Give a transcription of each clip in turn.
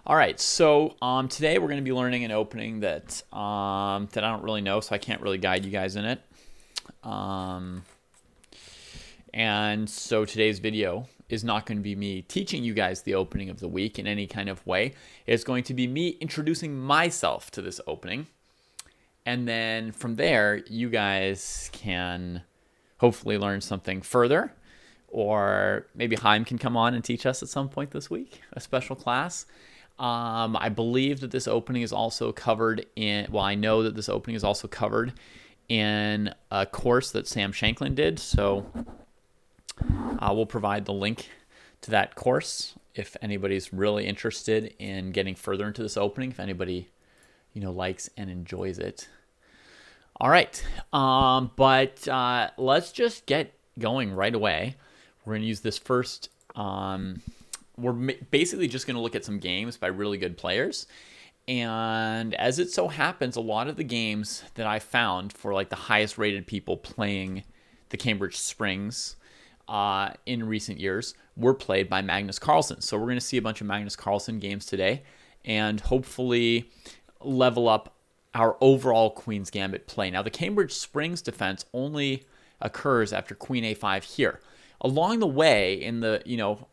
All right, so today we're going to be learning an opening that I don't really know, so I can't really guide you guys in it. And so today's video is not going to be me teaching you guys the opening of the week in any kind of way. It's going to be me introducing myself to this opening. And then from there, you guys can hopefully learn something further. Or maybe Chaim can come on and teach us at some point this week, a special class. I believe that this opening is also covered in, well, I know that this opening is also covered in a course that Sam Shanklin did. So we'll provide the link to that course if anybody's really interested in getting further into this opening, if anybody, likes and enjoys it. All right. But let's just get going right away. We're going to use this first, we're basically just going to look at some games by really good players. And as it so happens, a lot of the games that I found for like the highest rated people playing the Cambridge Springs in recent years were played by Magnus Carlsen. So we're going to see a bunch of Magnus Carlsen games today and hopefully level up our overall Queen's Gambit play. Now, the Cambridge Springs defense only occurs after Queen A5 here. Along the way, in the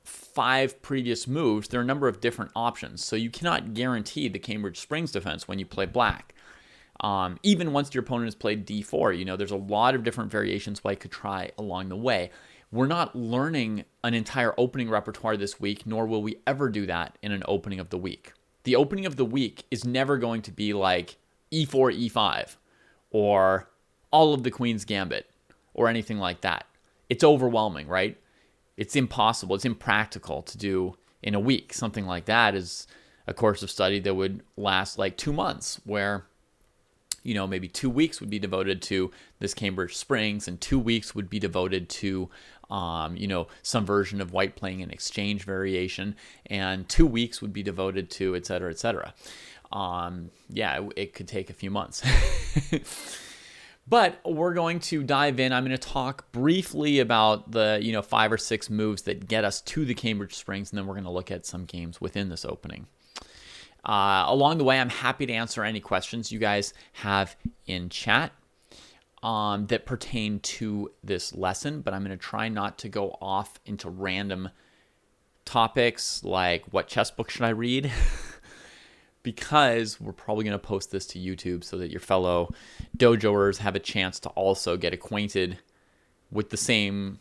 5 previous moves, there are a number of different options. So you cannot guarantee the Cambridge Springs defense when you play black. Even once your opponent has played d4, there's a lot of different variations white could try along the way. We're not learning an entire opening repertoire this week, nor will we ever do that in an opening of the week. The opening of the week is never going to be like e4, e5, or all of the Queen's Gambit, or anything like that. It's overwhelming, right? It's impossible. It's impractical to do in a week. Something like that is a course of study that would last like 2 months, where, maybe 2 weeks would be devoted to this Cambridge Springs, and 2 weeks would be devoted to, some version of white playing an exchange variation, and 2 weeks would be devoted to, et cetera, et cetera. It could take a few months. But we're going to dive in. I'm going to talk briefly about the 5 or 6 moves that get us to the Cambridge Springs, and then we're going to look at some games within this opening. Along the way, I'm happy to answer any questions you guys have in chat that pertain to this lesson, but I'm going to try not to go off into random topics like what chess book should I read? Because we're probably going to post this to YouTube so that your fellow dojoers have a chance to also get acquainted with the same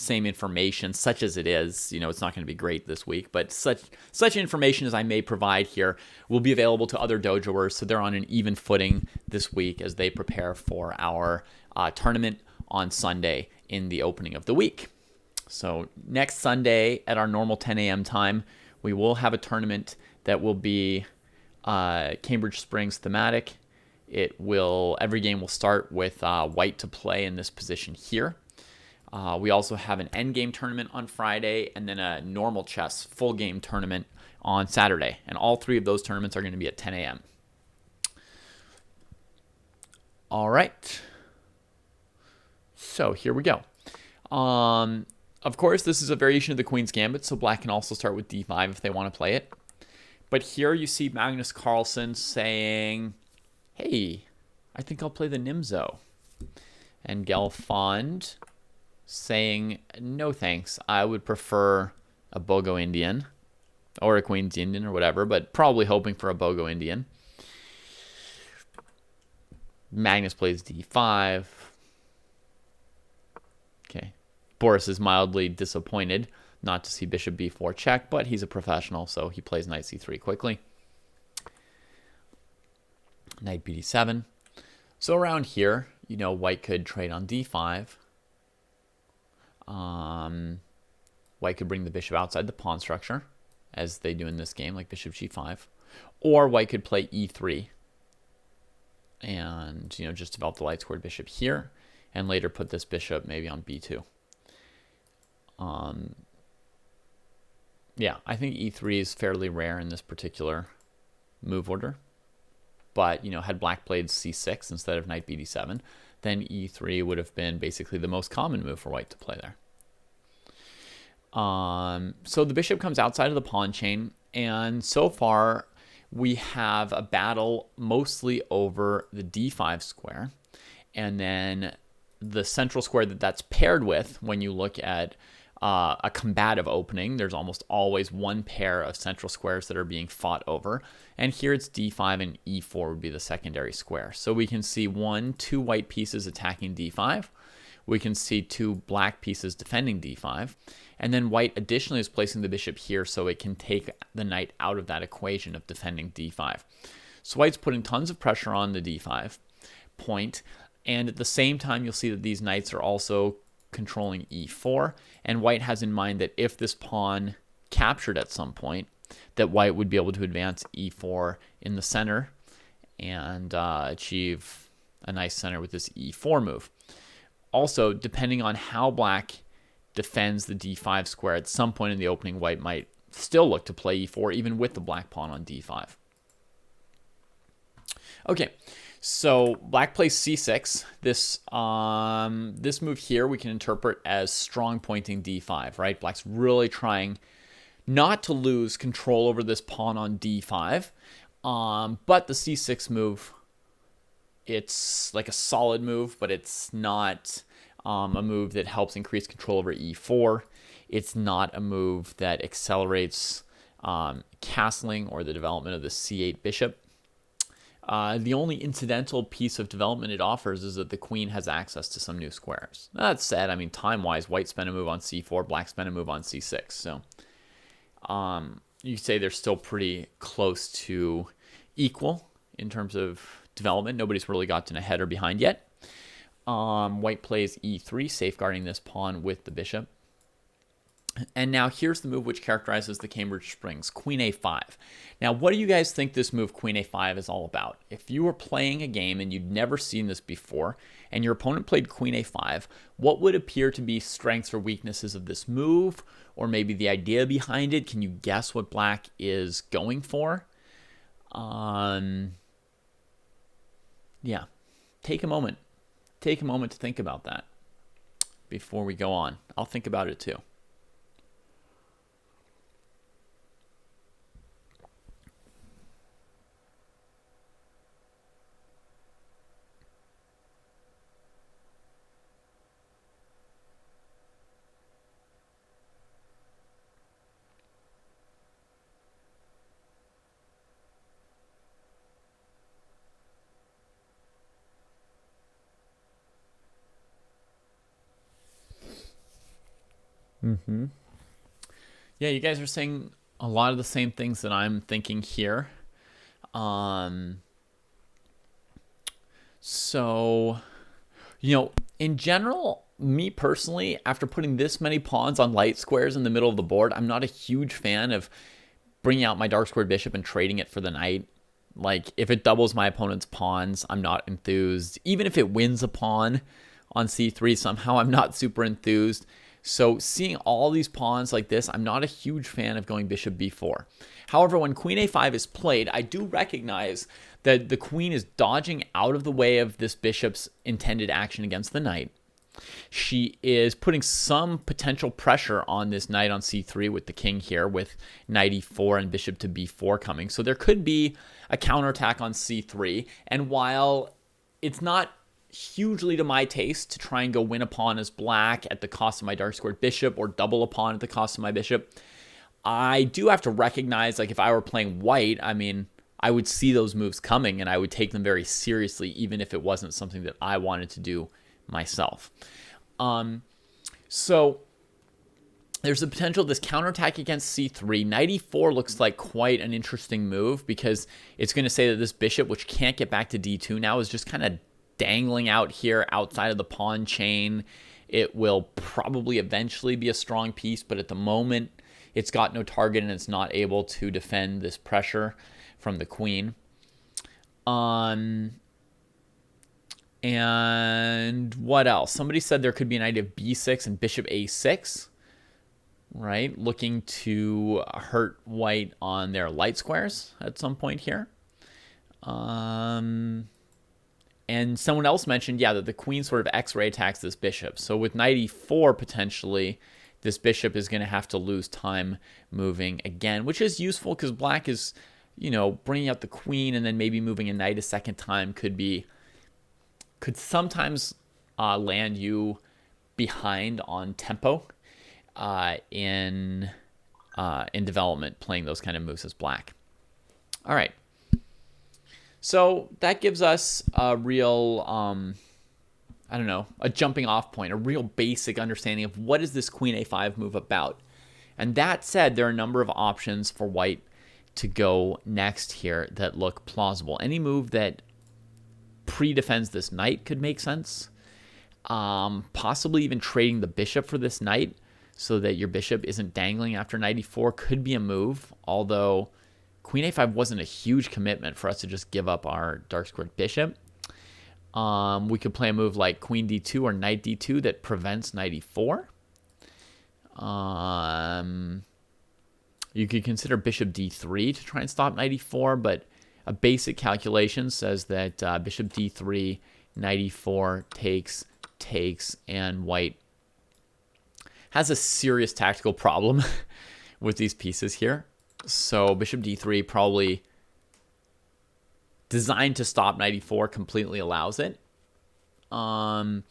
information, such as it is. It's not going to be great this week, but such information as I may provide here will be available to other dojoers, so they're on an even footing this week as they prepare for our tournament on Sunday in the opening of the week. So next Sunday at our normal 10 a.m. time, we will have a tournament that will be Cambridge Springs thematic. Every game will start with white to play in this position here. We also have an endgame tournament on Friday, and then a normal chess full game tournament on Saturday. And all 3 of those tournaments are going to be at 10 a.m. All right. So here we go. Of course, this is a variation of the Queen's Gambit, so black can also start with d5 if they want to play it. But here you see Magnus Carlsen saying, hey, I think I'll play the Nimzo. And Gelfand saying, no thanks, I would prefer a Bogo Indian or a Queen's Indian or whatever, but probably hoping for a Bogo Indian. Magnus plays d5. Okay. Boris is mildly disappointed not to see bishop b4 check, but he's a professional, so he plays knight c3 quickly. Knight bd7. So around here, white could trade on d5. White could bring the bishop outside the pawn structure, as they do in this game, like bishop g5. Or white could play e3 and, just develop the light squared bishop here, and later put this bishop maybe on b2. Yeah, I think e3 is fairly rare in this particular move order. But, had black played c6 instead of knight bd7, then e3 would have been basically the most common move for white to play there. So the bishop comes outside of the pawn chain, and so far we have a battle mostly over the d5 square, and then the central square that's paired with, when you look at a combative opening, there's almost always one pair of central squares that are being fought over, and here it's d5 and e4 would be the secondary square. So we can see two white pieces attacking d5. We can see two black pieces defending d5. And then white additionally is placing the bishop here so it can take the knight out of that equation of defending d5. So white's putting tons of pressure on the d5 point. And at the same time, you'll see that these knights are also controlling e4. And white has in mind that if this pawn captured at some point, that white would be able to advance e4 in the center and achieve a nice center with this e4 move. Also, depending on how black defends the d5 square, at some point in the opening, white might still look to play e4, even with the black pawn on d5. Okay, so black plays c6. This move here we can interpret as strong pointing d5, right? Black's really trying not to lose control over this pawn on d5, but the c6 move, it's like a solid move, but it's not a move that helps increase control over e4. It's not a move that accelerates castling or the development of the c8 bishop. The only incidental piece of development it offers is that the queen has access to some new squares. That said, I mean, time-wise, white spent a move on c4, black spent a move on c6. So you say they're still pretty close to equal in terms of development. Nobody's really gotten ahead or behind yet. White plays e3, safeguarding this pawn with the bishop. And now here's the move which characterizes the Cambridge Springs, Queen a5. Now, what do you guys think this move, Queen a5, is all about? If you were playing a game and you'd never seen this before, and your opponent played Queen a5, what would appear to be strengths or weaknesses of this move, or maybe the idea behind it? Can you guess what black is going for? Yeah, take a moment. Take a moment to think about that before we go on. I'll think about it too. Yeah, you guys are saying a lot of the same things that I'm thinking here. So, in general, me personally, after putting this many pawns on light squares in the middle of the board, I'm not a huge fan of bringing out my dark squared bishop and trading it for the knight. Like, if it doubles my opponent's pawns, I'm not enthused. Even if it wins a pawn on c3 somehow, I'm not super enthused. So seeing all these pawns like this, I'm not a huge fan of going bishop b4. However, when queen a5 is played, I do recognize that the queen is dodging out of the way of this bishop's intended action against the knight. She is putting some potential pressure on this knight on c3 with the king here, with knight e4 and bishop to b4 coming. So there could be a counterattack on c3. And while it's not hugely to my taste to try and go win a pawn as black at the cost of my dark squared bishop, or double a pawn at the cost of my bishop, I do have to recognize, like, if I were playing white, I mean, I would see those moves coming and I would take them very seriously, even if it wasn't something that I wanted to do myself. So there's the potential of this counterattack against c3. Knight e4 looks like quite an interesting move, because it's going to say that this bishop, which can't get back to d2 now, is just kind of dangling out here outside of the pawn chain. It will probably eventually be a strong piece, but at the moment it's got no target and it's not able to defend this pressure from the queen. And what else? Somebody said there could be an idea of b6 and bishop a6, right? Looking to hurt white on their light squares at some point here. And someone else mentioned, yeah, that the queen sort of x-ray attacks this bishop. So with knight e4 potentially this bishop is going to have to lose time moving again, which is useful because black is, bringing out the queen and then maybe moving a knight a second time could sometimes land you behind on tempo in development, playing those kind of moves as black. All right. So that gives us a real, a jumping off point, a real basic understanding of what is this queen a5 move about. And that said, there are a number of options for white to go next here that look plausible. Any move that pre-defends this knight could make sense. Possibly even trading the bishop for this knight so that your bishop isn't dangling after knight e4 could be a move, although queen a5 wasn't a huge commitment for us to just give up our dark squared bishop. We could play a move like queen d2 or knight d2 that prevents knight e4. You could consider bishop d3 to try and stop knight e4, but a basic calculation says that bishop d3, knight e4 takes, and white has a serious tactical problem with these pieces here. So bishop d3 probably designed to stop knight e4 completely allows it. So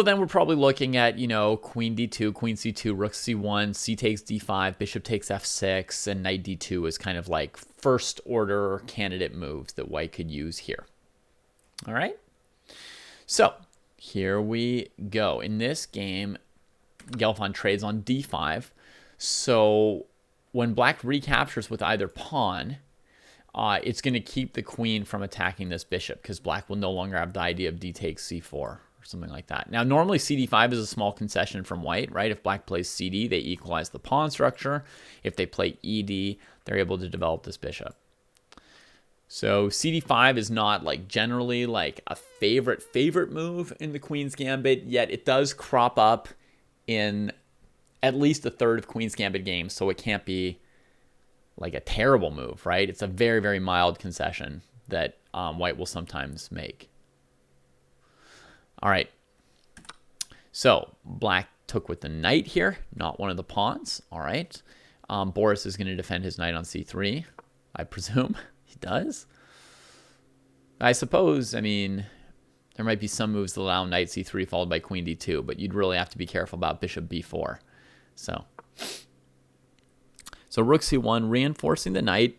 then we're probably looking at, queen d2, queen c2, rook c1, c takes d5, bishop takes f6, and knight d2 is kind of like first order candidate moves that white could use here. All right. So here we go. In this game, Gelfand trades on d5. So when black recaptures with either pawn, it's going to keep the queen from attacking this bishop because black will no longer have the idea of d takes c4 or something like that. Now, normally cd5 is a small concession from white, right? If black plays cd, they equalize the pawn structure. If they play ed, they're able to develop this bishop. So cd5 is not like generally like a favorite move in the Queen's Gambit, yet it does crop up in at least a third of Queen's Gambit games, so it can't be like a terrible move, right? It's a very, very mild concession that white will sometimes make. All right. So black took with the knight here, not one of the pawns. All right. Boris is going to defend his knight on c3, I presume. He does. I suppose, there might be some moves that allow knight c3 followed by queen d2, but you'd really have to be careful about bishop b4. So rook c1, reinforcing the knight.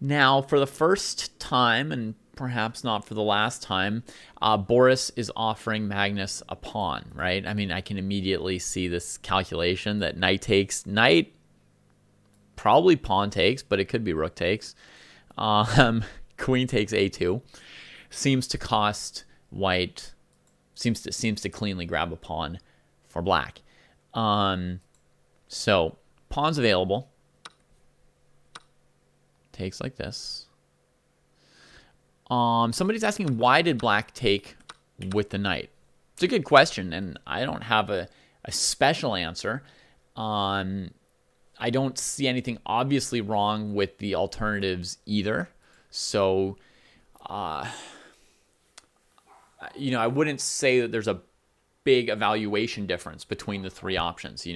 Now, for the first time, and perhaps not for the last time, Boris is offering Magnus a pawn, right? I can immediately see this calculation that knight takes knight, probably pawn takes, but it could be rook takes. Queen takes a2. Seems to cost white, seems to cleanly grab a pawn for black. So pawns available. Takes like this. Somebody's asking, why did black take with the knight? It's a good question, and I don't have a special answer. I don't see anything obviously wrong with the alternatives either. So, I wouldn't say that there's a big evaluation difference between the three options.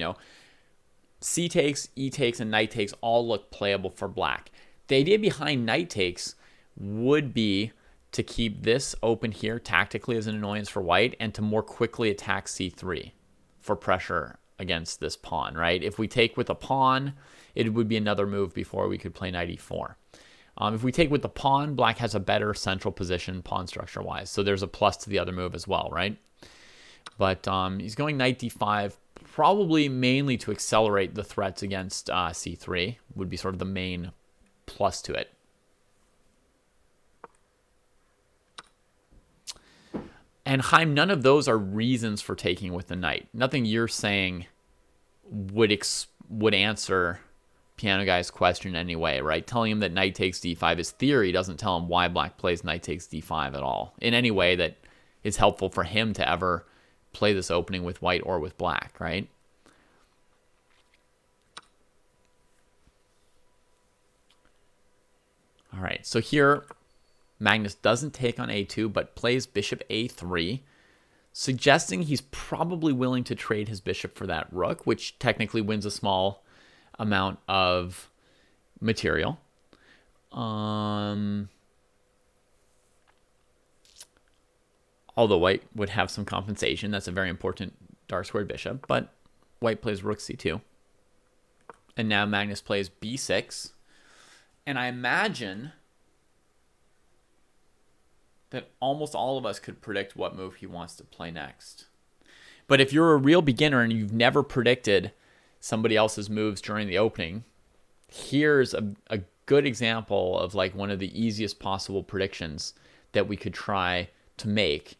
C takes, E takes, and knight takes all look playable for black. The idea behind knight takes would be to keep this open here tactically as an annoyance for white and to more quickly attack c3 for pressure against this pawn, right? If we take with a pawn, it would be another move before we could play knight e4. If we take with the pawn, black has a better central position pawn structure-wise, so there's a plus to the other move as well, right? But he's going knight d5, probably mainly to accelerate the threats against c3, would be sort of the main plus to it. And Chaim, none of those are reasons for taking with the knight. Nothing you're saying would answer Piano Guy's question anyway, right? Telling him that knight takes d5 is theory doesn't tell him why black plays knight takes d5 at all in any way that is helpful for him to ever play this opening with white or with black, right? All right, so here Magnus doesn't take on a2, but plays bishop a3. suggesting he's probably willing to trade his bishop for that rook, which technically wins a small amount of material. Although white would have some compensation. That's a very important dark squared bishop, but white plays rook c2. And now Magnus plays b6. And I imagine that almost all of us could predict what move he wants to play next. But if you're a real beginner and you've never predicted somebody else's moves during the opening, here's a good example of like one of the easiest possible predictions that we could try to make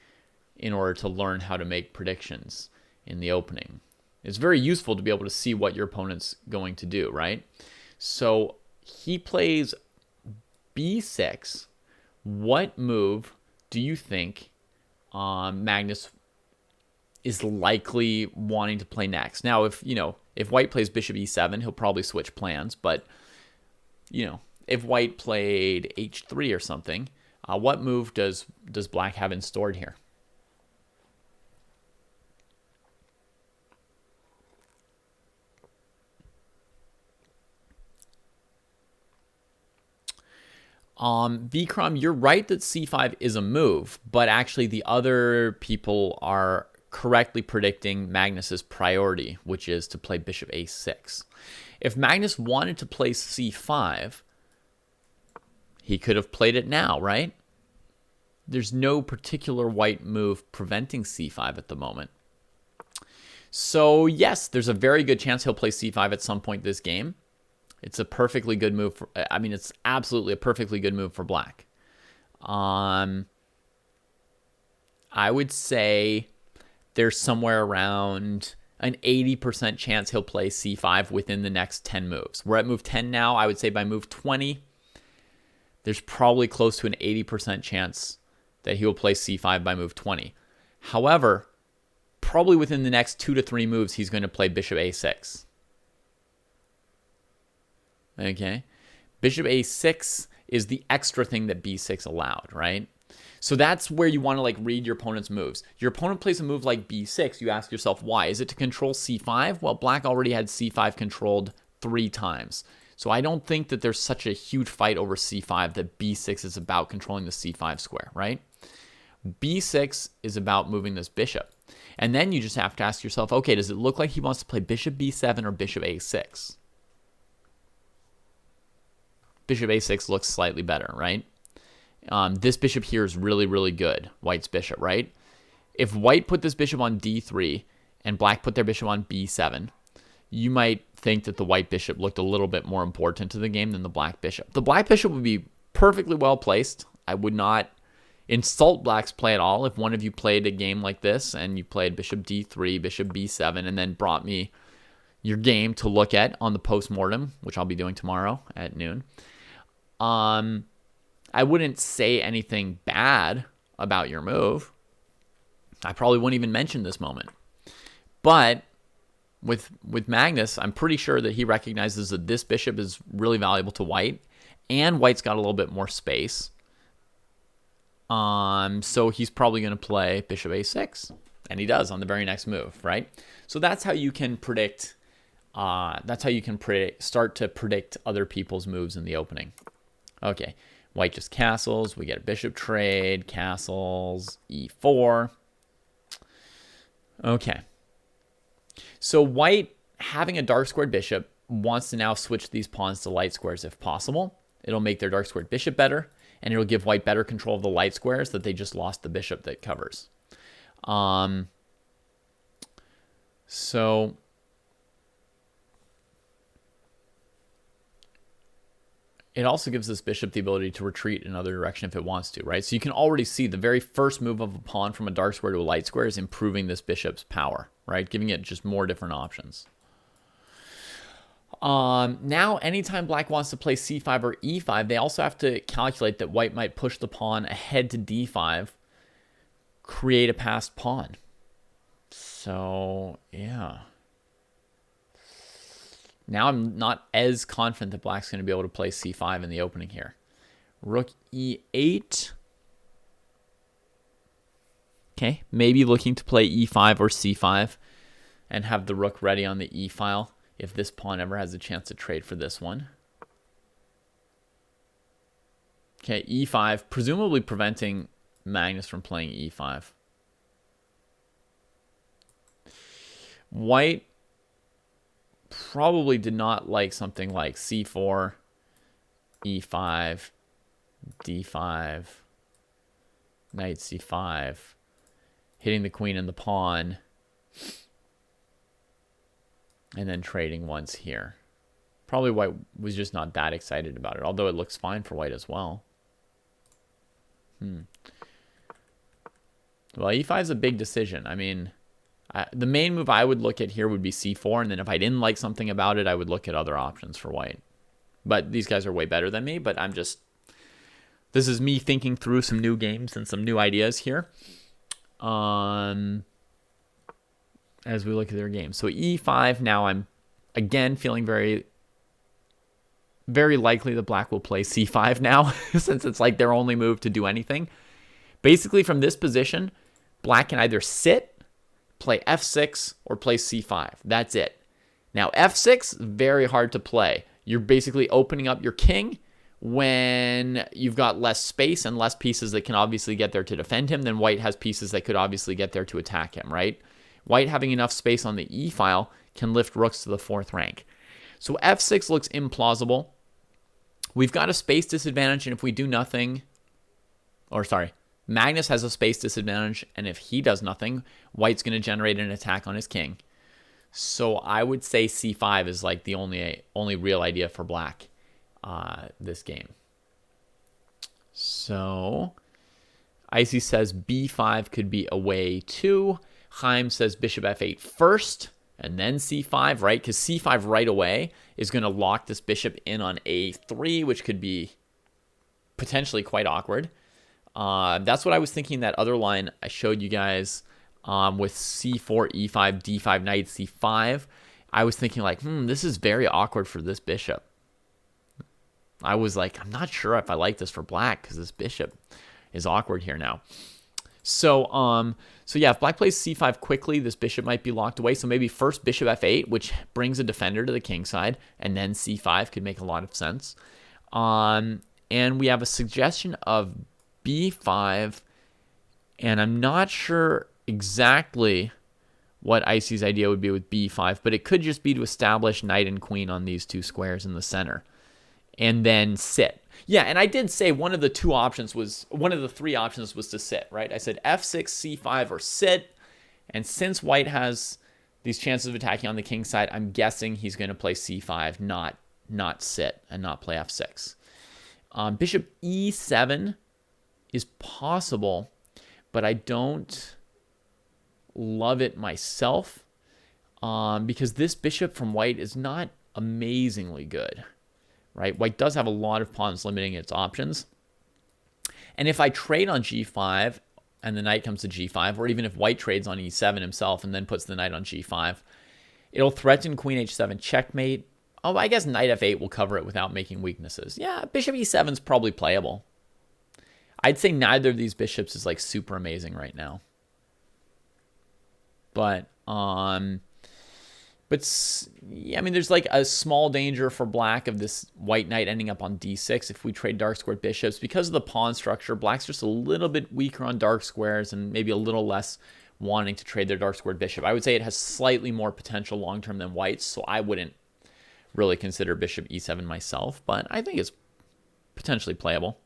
in order to learn how to make predictions in the opening. It's very useful to be able to see what your opponent's going to do, right? So he plays b6. What move do you think Magnus is likely wanting to play next? Now, if white plays bishop e7, he'll probably switch plans. But if white played h3 or something, what move does black have in stored here? Vikram, you're right that c5 is a move, but actually the other people are correctly predicting Magnus's priority, which is to play bishop a6. If Magnus wanted to play c5, he could have played it now, right? There's no particular white move preventing c5 at the moment. So yes, there's a very good chance he'll play c5 at some point this game. It's a perfectly good move. It's absolutely a perfectly good move for black. I would say there's somewhere around an 80% chance he'll play c5 within the next 10 moves. We're at move 10 now. I would say by move 20, there's probably close to an 80% chance that he will play c5 by move 20. However, probably within the next 2 to 3 moves, he's going to play bishop a6. Okay, bishop a6 is the extra thing that b6 allowed, right? So that's where you want to read your opponent's moves. Your opponent plays a move like b6. You ask yourself, why? Is it to control c5? Well, black already had c5 controlled 3 times. So I don't think that there's such a huge fight over c5 that b6 is about controlling the c5 square, right? b6 is about moving this bishop. And then you just have to ask yourself, okay, does it look like he wants to play bishop b7 or bishop a6? Bishop a6 looks slightly better, right? This bishop here is really, really good, white's bishop, right? If white put this bishop on d3 and black put their bishop on b7, you might think that the white bishop looked a little bit more important to the game than the black bishop. The black bishop would be perfectly well placed. I would not insult black's play at all if one of you played a game like this and you played bishop d3, bishop b7, and then brought me your game to look at on the post-mortem, which I'll be doing tomorrow at noon. I wouldn't say anything bad about your move. I probably wouldn't even mention this moment. But with Magnus, I'm pretty sure that he recognizes that this bishop is really valuable to white, and white's got a little bit more space. So he's probably going to play bishop a6, and he does on the very next move, right? So that's how you can predict. Start to predict other people's moves in the opening. Okay, white just castles. We get a bishop trade, castles, e4. Okay. So white, having a dark squared bishop, wants to now switch these pawns to light squares if possible. It'll make their dark squared bishop better, and it'll give white better control of the light squares that they just lost the bishop that covers. So it also gives this bishop the ability to retreat in another direction if it wants to, right? So you can already see the very first move of a pawn from a dark square to a light square is improving this bishop's power, right? Giving it just more different options. Now, anytime black wants to play c5 or e5, they also have to calculate that white might push the pawn ahead to d5, create a passed pawn. So, yeah. Now I'm not as confident that black's going to be able to play c5 in the opening here. Rook e8. Okay, maybe looking to play e5 or c5 and have the rook ready on the e file if this pawn ever has a chance to trade for this one. Okay, e5, presumably preventing Magnus from playing e5. White probably did not like something like c4, e5, d5, knight c5, hitting the queen and the pawn, and then trading once here. Probably white was just not that excited about it, although it looks fine for white as well. Well, e5 is a big decision. I mean, the main move I would look at here would be c4, and then if I didn't like something about it, I would look at other options for white. But these guys are way better than me, but this is me thinking through some new games and some new ideas here as we look at their games. So e5, now I'm, again, feeling very, very likely that black will play c5 now, since it's like their only move to do anything. Basically, from this position, black can either sit, play f6, or play c5. That's it. Now, f6, very hard to play. You're basically opening up your king when you've got less space and less pieces that can obviously get there to defend him. Then white has pieces that could obviously get there to attack him, right? White having enough space on the e file can lift rooks to the 4th rank. So f6 looks implausible. We've got a space disadvantage, and if we do nothing, or sorry, Magnus has a space disadvantage, and if he does nothing, white's going to generate an attack on his king. So I would say c5 is like the only real idea for black this game. So Icy says b5 could be a way too. Chaim says bishop f8 first, and then c5, right? Because c5 right away is going to lock this bishop in on a3, which could be potentially quite awkward. That's what I was thinking, that other line I showed you guys with c4, e5, d5, knight c5. I was thinking like, this is very awkward for this bishop. I was like, I'm not sure if I like this for black because this bishop is awkward here now. So yeah, if black plays c5 quickly, this bishop might be locked away. So maybe first bishop f8, which brings a defender to the king side, and then c5 could make a lot of sense. And we have a suggestion of b5, and I'm not sure exactly what Icy's idea would be with b5, but it could just be to establish knight and queen on these two squares in the center, and then sit. Yeah, and I did say one of the three options was to sit, right? I said f6, c5, or sit, and since white has these chances of attacking on the king side, I'm guessing he's going to play c5, not sit, and not play f6. Bishop e7 is possible, but I don't love it myself because this bishop from white is not amazingly good, right? White does have a lot of pawns limiting its options. And if I trade on g5 and the knight comes to g5, or even if white trades on e7 himself and then puts the knight on g5, it'll threaten queen h7 checkmate. Oh, I guess knight f8 will cover it without making weaknesses. Yeah, bishop e7 is probably playable. I'd say neither of these bishops is like super amazing right now. But yeah, I mean, there's like a small danger for black of this white knight ending up on d6 if we trade dark squared bishops. Because of the pawn structure, black's just a little bit weaker on dark squares and maybe a little less wanting to trade their dark squared bishop. I would say it has slightly more potential long-term than white's, so I wouldn't really consider bishop e7 myself, but I think it's potentially playable.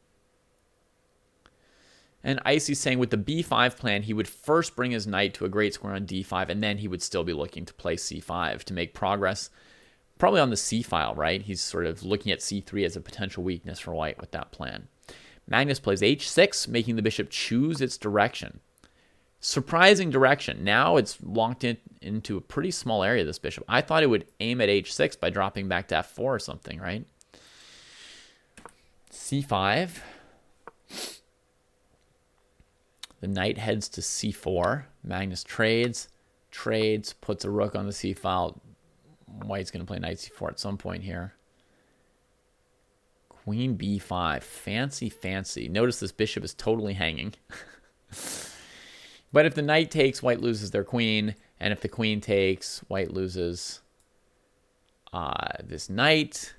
And Icy's saying with the b5 plan, he would first bring his knight to a great square on d5, and then he would still be looking to play c5 to make progress, probably on the c file, right? He's sort of looking at c3 as a potential weakness for white with that plan. Magnus plays h6, making the bishop choose its direction. Surprising direction. Now it's locked into a pretty small area, this bishop. I thought it would aim at h6 by dropping back to f4 or something, right? c5. The knight heads to c4. Magnus trades, puts a rook on the c file. White's going to play knight c4 at some point here. Queen b5. Fancy, fancy. Notice this bishop is totally hanging. But if the knight takes, white loses their queen. And if the queen takes, white loses this knight.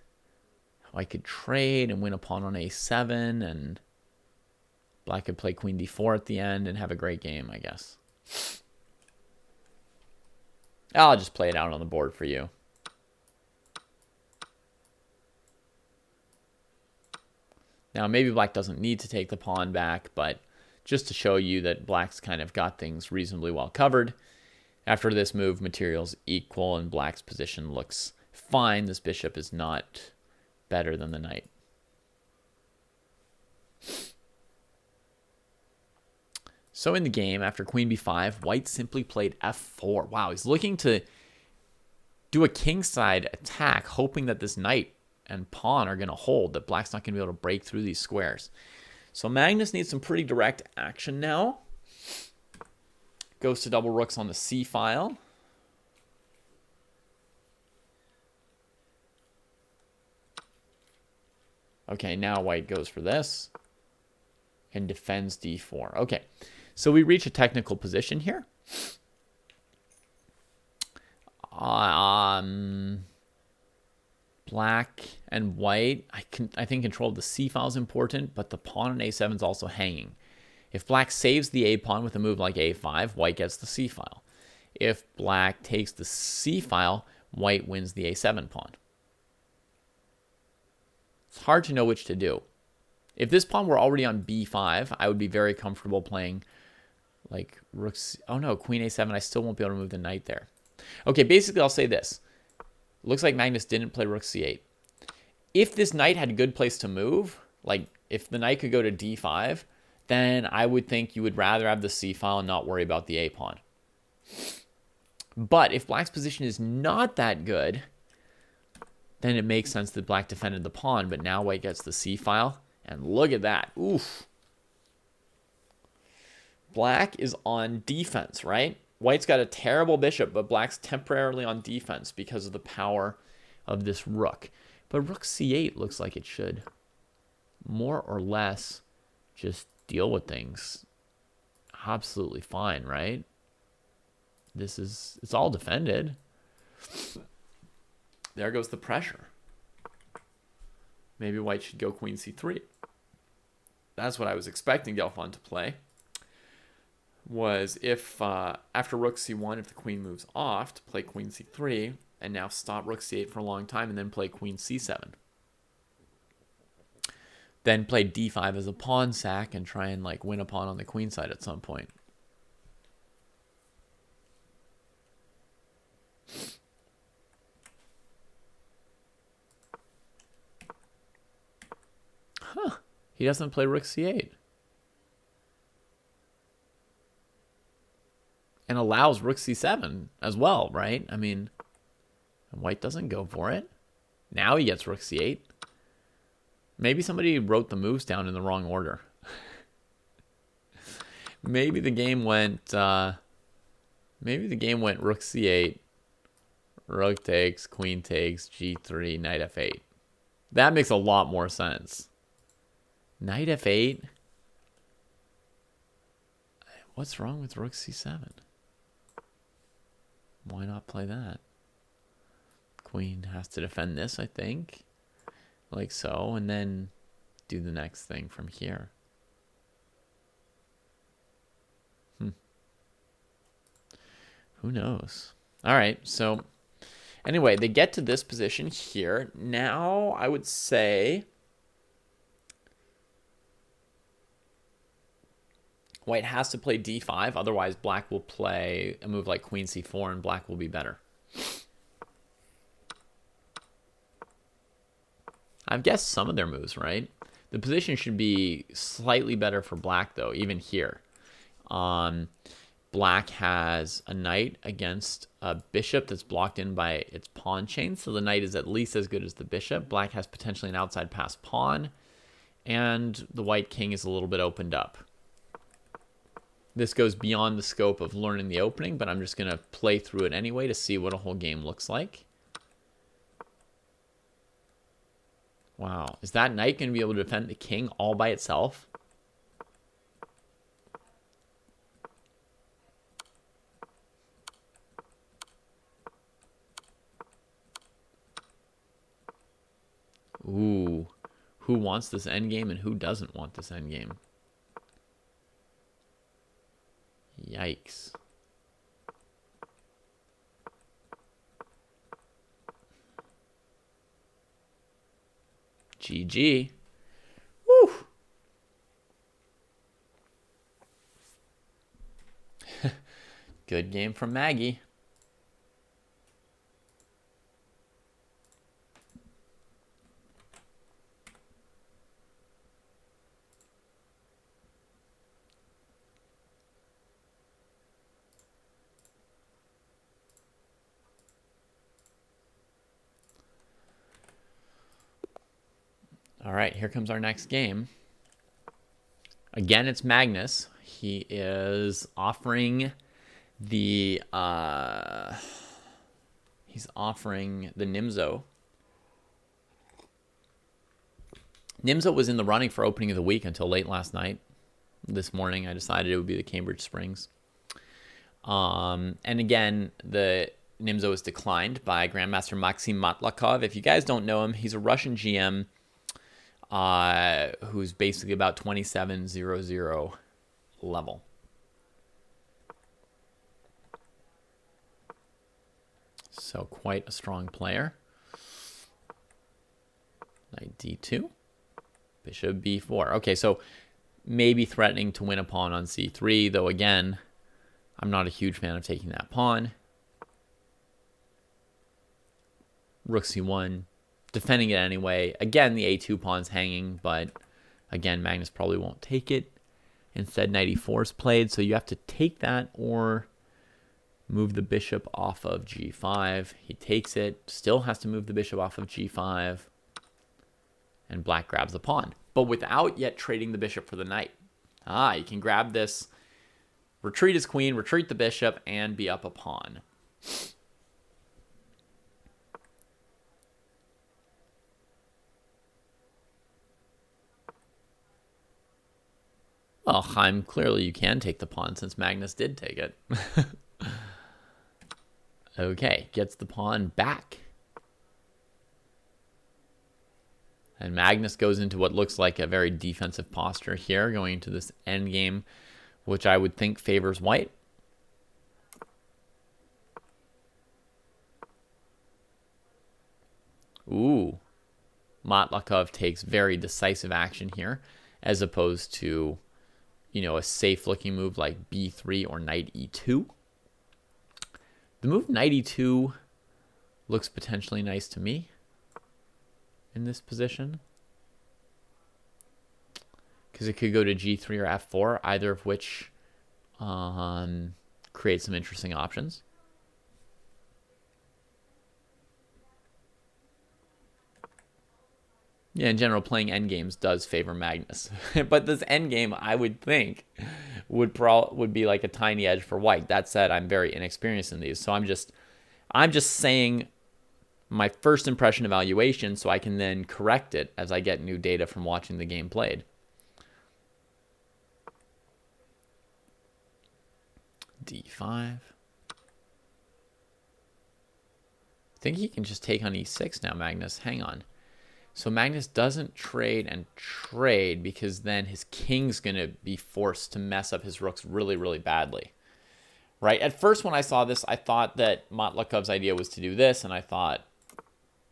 White could trade and win a pawn on a7. And black could play queen d4 at the end and have a great game, I guess. I'll just play it out on the board for you. Now, maybe black doesn't need to take the pawn back, but just to show you that black's kind of got things reasonably well covered. After this move, material's equal and black's position looks fine. This bishop is not better than the knight. So in the game, after queen b5, white simply played f4. Wow, he's looking to do a kingside attack, hoping that this knight and pawn are going to hold, that black's not going to be able to break through these squares. So Magnus needs some pretty direct action now. Goes to double rooks on the c file. Okay, now white goes for this and defends d4. Okay, so we reach a technical position here. Black and white, I think control of the c file is important, but the pawn on a7 is also hanging. If black saves the a pawn with a move like a5, white gets the c file. If black takes the c file, white wins the a7 pawn. It's hard to know which to do. If this pawn were already on b5, I would be very comfortable playing like rook c. Oh no, queen a7. I still won't be able to move the knight there. Okay, basically I'll say this. Looks like Magnus didn't play rook c8. If this knight had a good place to move, like if the knight could go to d5, then I would think you would rather have the c file and not worry about the a pawn. But if black's position is not that good, then it makes sense that black defended the pawn, but now white gets the c file. And look at that. Oof. Black is on defense, right? White's got a terrible bishop, but black's temporarily on defense because of the power of this rook. But rook c8 looks like it should more or less just deal with things absolutely fine, right? It's all defended. There goes the pressure. Maybe white should go queen c3. That's what I was expecting Gelfand to play. Was if after rook c1, if the queen moves off, to play queen c3 and now stop rook c8 for a long time and then play queen c7. Then play d5 as a pawn sack and try and like win a pawn on the queen side at some point. Huh. He doesn't play rook c8. And allows rook c7 as well, right? I mean, white doesn't go for it. Now he gets rook c8. Maybe somebody wrote the moves down in the wrong order. Maybe the game went rook c8, rook takes, queen takes, g3, knight f8. That makes a lot more sense. Knight f8. What's wrong with rook c7? Why not play that? Queen has to defend this, I think. Like so, and then do the next thing from here. Who knows? All right, so anyway, they get to this position here. Now, I would say white has to play d5, otherwise black will play a move like queen c4 and black will be better. I've guessed some of their moves, right? The position should be slightly better for black, though, even here. Black has a knight against a bishop that's blocked in by its pawn chain, so the knight is at least as good as the bishop. Black has potentially an outside pass pawn, and the white king is a little bit opened up. This goes beyond the scope of learning the opening, but I'm just going to play through it anyway to see what a whole game looks like. Wow. Is that knight going to be able to defend the king all by itself? who wants this endgame and who doesn't want this endgame. Yikes. GG. Woo! Good game from Maggie. All right, here comes our next game. Again, it's Magnus. He is offering the Nimzo. Nimzo was in the running for opening of the week until late last night. This morning, I decided it would be the Cambridge Springs. And again, the Nimzo was declined by Grandmaster Maxim Matlakov. If you guys don't know him, he's a Russian GM who's basically about 2700 level. So quite a strong player. Knight d2. Bishop b4. Okay, so maybe threatening to win a pawn on c3, though again, I'm not a huge fan of taking that pawn. Rook c1. Defending it anyway. Again, the a2 pawn's hanging, but again, Magnus probably won't take it. Instead, knight e4 is played, so you have to take that or move the bishop off of g5. He takes it, still has to move the bishop off of g5, and black grabs the pawn, but without yet trading the bishop for the knight. You can grab this, retreat his queen, retreat the bishop, and be up a pawn. Well, Chaim, clearly you can take the pawn since Magnus did take it. Okay, gets the pawn back. And Magnus goes into what looks like a very defensive posture here, going into this endgame, which I would think favors white. Ooh. Matlakov takes very decisive action here, as opposed to, you know, a safe-looking move like b3 or knight e2. The move knight e2 looks potentially nice to me in this position, because it could go to g3 or f4, either of which create some interesting options. Yeah, in general, playing endgames does favor Magnus. But this endgame, I would think, would be like a tiny edge for white. That said, I'm very inexperienced in these, so I'm just saying my first impression evaluation so I can then correct it as I get new data from watching the game played. d5. I think he can just take on e6 now, Magnus. Hang on. So Magnus doesn't trade and trade because then his king's going to be forced to mess up his rooks really, really badly. Right? At first when I saw this, I thought that Matlakov's idea was to do this, and I thought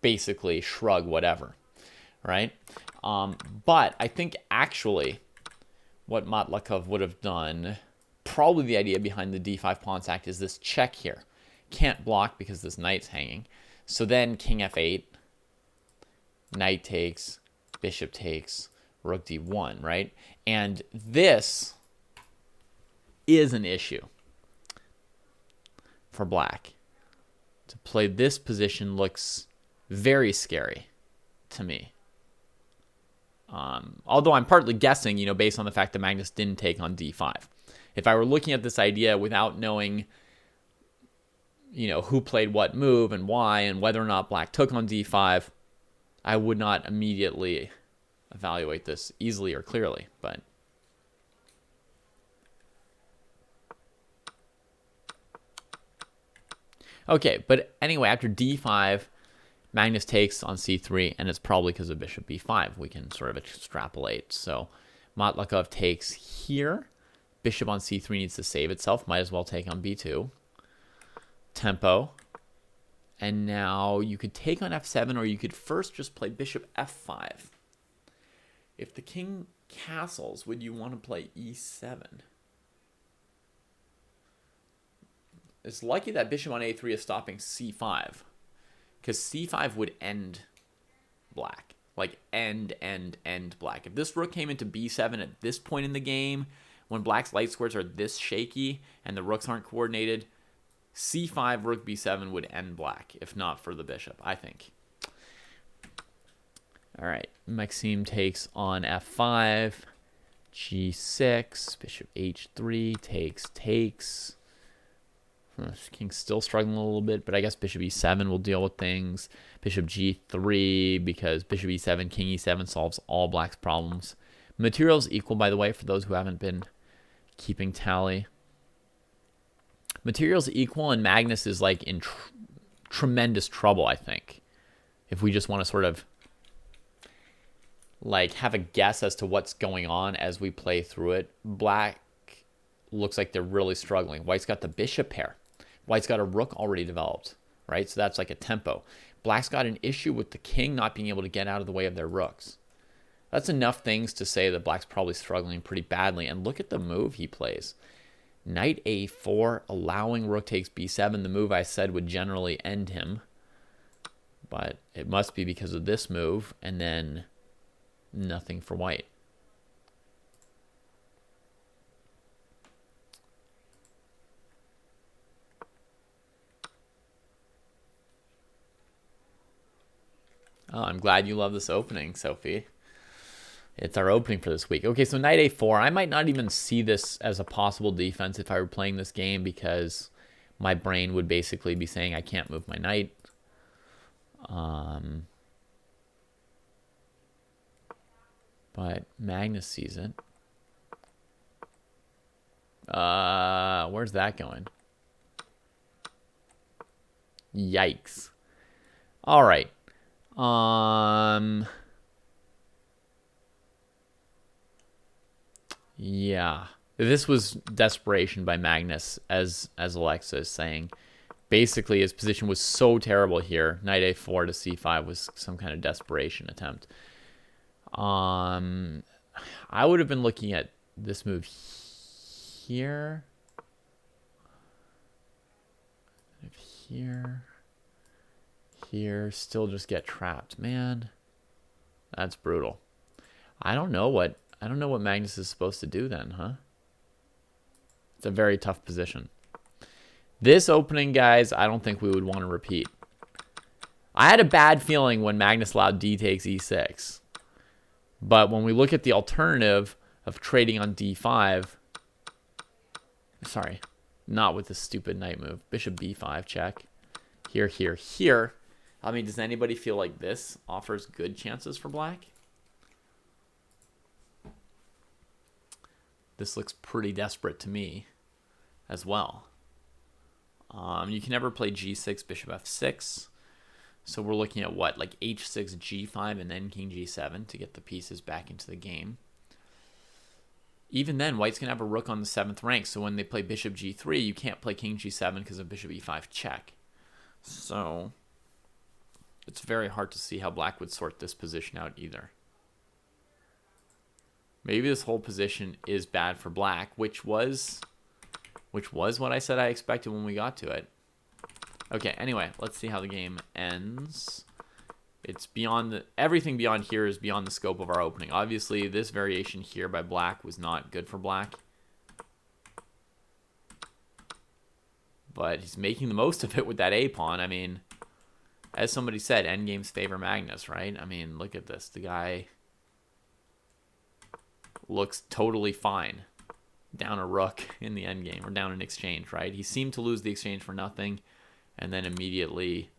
basically shrug whatever. Right? But I think actually what Matlakov would have done, probably the idea behind the d5 pawn sack, is this check here. Can't block because this knight's hanging. So then king f8. Knight takes, bishop takes, rook d1, right? And this is an issue for black. To play this position looks very scary to me. Although I'm partly guessing, you know, based on the fact that Magnus didn't take on d5. If I were looking at this idea without knowing, you know, who played what move and why and whether or not black took on d5, I would not immediately evaluate this easily or clearly, but okay. But anyway, after d5, Magnus takes on c3, and it's probably because of bishop b5. We can sort of extrapolate. So Mamedyarov takes here. Bishop on c3 needs to save itself. Might as well take on b2. Tempo. And now you could take on f7, or you could first just play bishop f5. If the king castles, would you want to play e7? It's lucky that bishop on a3 is stopping c5, because c5 would end black. Like end black. If this rook came into b7 at this point in the game, when black's light squares are this shaky and the rooks aren't coordinated, c5, rook b7 would end black, if not for the bishop, I think. All right, Maxime takes on f5, g6, bishop h3, takes. King's still struggling a little bit, but I guess bishop e7 will deal with things. Bishop g3, because bishop e7, king e7 solves all black's problems. Material's equal, by the way, for those who haven't been keeping tally. Material's equal, and Magnus is like in tremendous trouble, I think. If we just want to sort of like have a guess as to what's going on as we play through it. Black looks like they're really struggling. White's got the bishop pair. White's got a rook already developed, right? So that's like a tempo. Black's got an issue with the king not being able to get out of the way of their rooks. That's enough things to say that black's probably struggling pretty badly. And look at the move he plays. Knight a4, allowing rook takes b7, the move I said would generally end him. But it must be because of this move, and then nothing for white. Oh, I'm glad you love this opening, Sophie. It's our opening for this week. Okay, so knight a4. I might not even see this as a possible defense if I were playing this game, because my brain would basically be saying I can't move my knight. But Magnus sees it. Where's that going? Yikes. All right. Yeah. This was desperation by Magnus, as Alexa is saying. Basically, his position was so terrible here. Knight a4 to c5 was some kind of desperation attempt. I would have been looking at this move here. Here, still just get trapped. Man, that's brutal. I don't know what Magnus is supposed to do then, huh? It's a very tough position. This opening, guys, I don't think we would want to repeat. I had a bad feeling when Magnus allowed d takes e6. But when we look at the alternative of trading on d5, sorry, not with the stupid knight move. Bishop b5 check. Here. I mean, does anybody feel like this offers good chances for black? This looks pretty desperate to me as well. You can never play g6, bishop f6. So we're looking at what, like h6, g5, and then king g7 to get the pieces back into the game. Even then, white's going to have a rook on the 7th rank. So when they play bishop g3, you can't play king g7 because of bishop e5 check. So it's very hard to see how black would sort this position out either. Maybe this whole position is bad for black, which was what I said I expected when we got to it. Okay, anyway, let's see how the game ends. It's beyond everything beyond here is beyond the scope of our opening. Obviously, this variation here by black was not good for black. But he's making the most of it with that A-pawn. I mean, as somebody said, endgames favor Magnus, right? I mean, look at this. The guy looks totally fine. Down a rook in the endgame, or down an exchange, right? He seemed to lose the exchange for nothing, and then immediately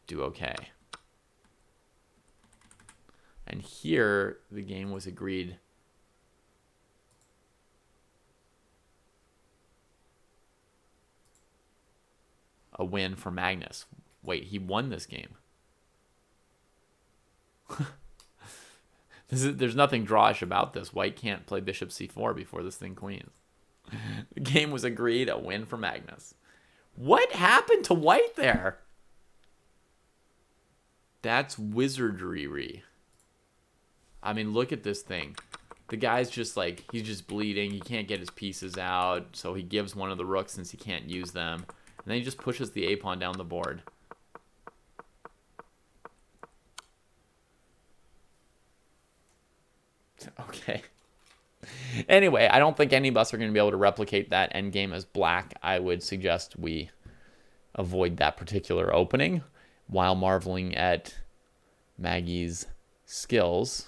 do okay. And here, the game was agreed. A win for Magnus. Wait, he won this game. There's nothing drawish about this. White can't play bishop c4 before this thing queens. The game was agreed, a win for Magnus. What happened to white there? That's wizardry. I mean, look at this thing. The guy's just like, he's just bleeding. He can't get his pieces out, so he gives one of the rooks since he can't use them. And then he just pushes the a-pawn down the board. Okay. Anyway, I don't think any of us are going to be able to replicate that endgame as black. I would suggest we avoid that particular opening while marveling at Maggie's skills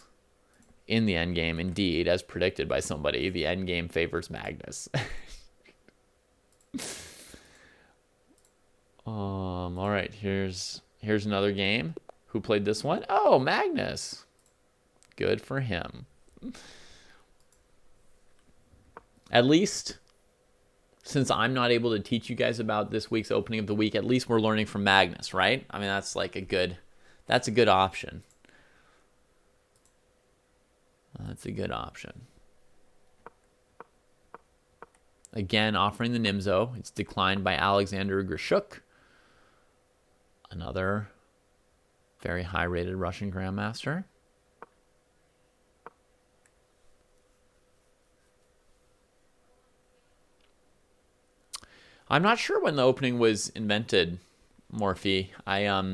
in the endgame. Indeed, as predicted by somebody, the endgame favors Magnus. All right, here's another game. Who played this one? Oh, Magnus. Good for him. At least, since I'm not able to teach you guys about this week's opening of the week, at least we're learning from Magnus, right? I mean, that's like that's a good option. That's a good option. Again, offering the Nimzo. It's declined by Alexander Grishuk, another very high-rated Russian grandmaster. I'm not sure when the opening was invented, Morphe. I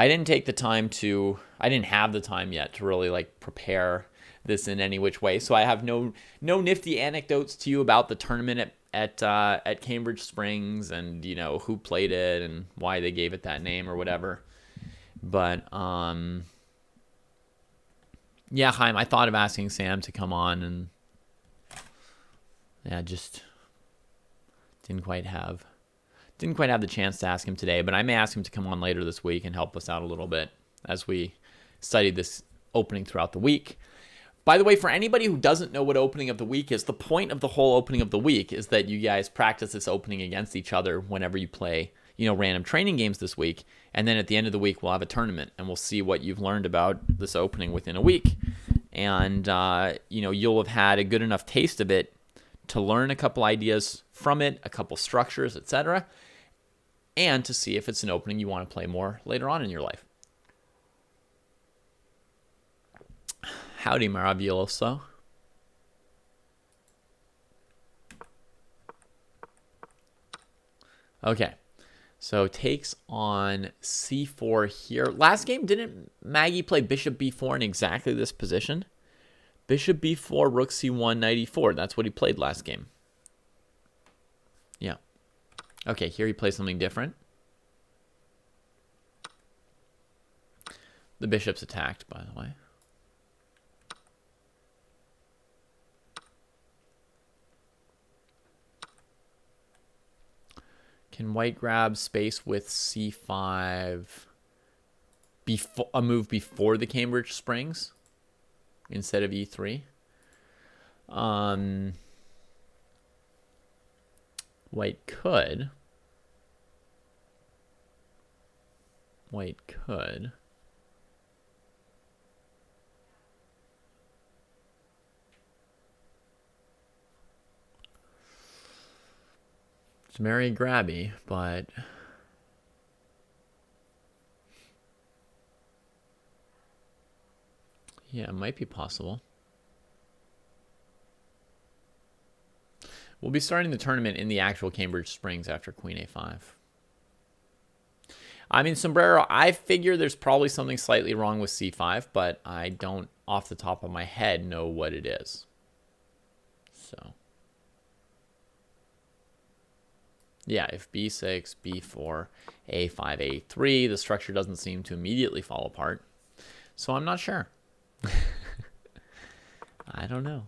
didn't take the time to, I didn't have the time yet to really like prepare this in any which way. So I have no nifty anecdotes to you about the tournament at Cambridge Springs and, you know, who played it and why they gave it that name or whatever. But yeah, Chaim, I thought of asking Sam to come on, and yeah, just didn't quite have the chance to ask him today, but I may ask him to come on later this week and help us out a little bit as we study this opening throughout the week. By the way, for anybody who doesn't know what opening of the week is, the point of the whole opening of the week is that you guys practice this opening against each other whenever you play, you know, random training games this week. And then at the end of the week, we'll have a tournament and we'll see what you've learned about this opening within a week. And, you know, you'll have had a good enough taste of it to learn a couple ideas from it, a couple structures, etc., and to see if it's an opening you want to play more later on in your life. Howdy, Maravilloso. Okay, so takes on c4 here. Last game, didn't Maggie play bishop b4 in exactly this position? Bishop b4, rook c1, knight e4. That's what he played last game. Yeah. Okay, here he plays something different. The bishop's attacked, by the way. Can white grab space with c5 before a move before the Cambridge Springs instead of e3? White could. White could. It's very grabby, but yeah, it might be possible. We'll be starting the tournament in the actual Cambridge Springs after Queen A5. I mean, Sombrero, I figure there's probably something slightly wrong with C5, but I don't, off the top of my head, know what it is. So, yeah, if B6, B4, A5, A3, the structure doesn't seem to immediately fall apart. So I'm not sure. I don't know.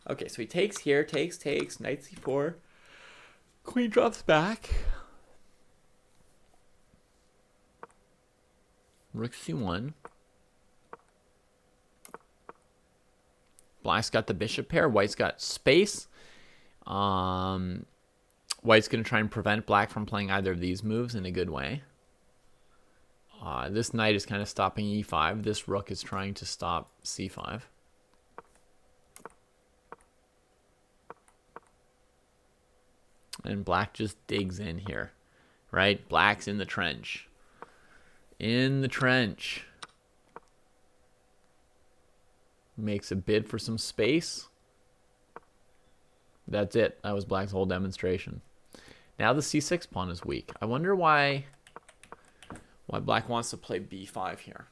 Okay, so he takes here, takes, knight c4. Queen drops back. Rook c1. Black's got the bishop pair. White's got space. White White's going to try and prevent black from playing either of these moves in a good way. This knight is kind of stopping e5. This rook is trying to stop c5. And black just digs in here, right? Black's in the trench. In the trench. Makes a bid for some space. That's it. That was black's whole demonstration. Now the c6 pawn is weak. I wonder why black wants to play b5 here.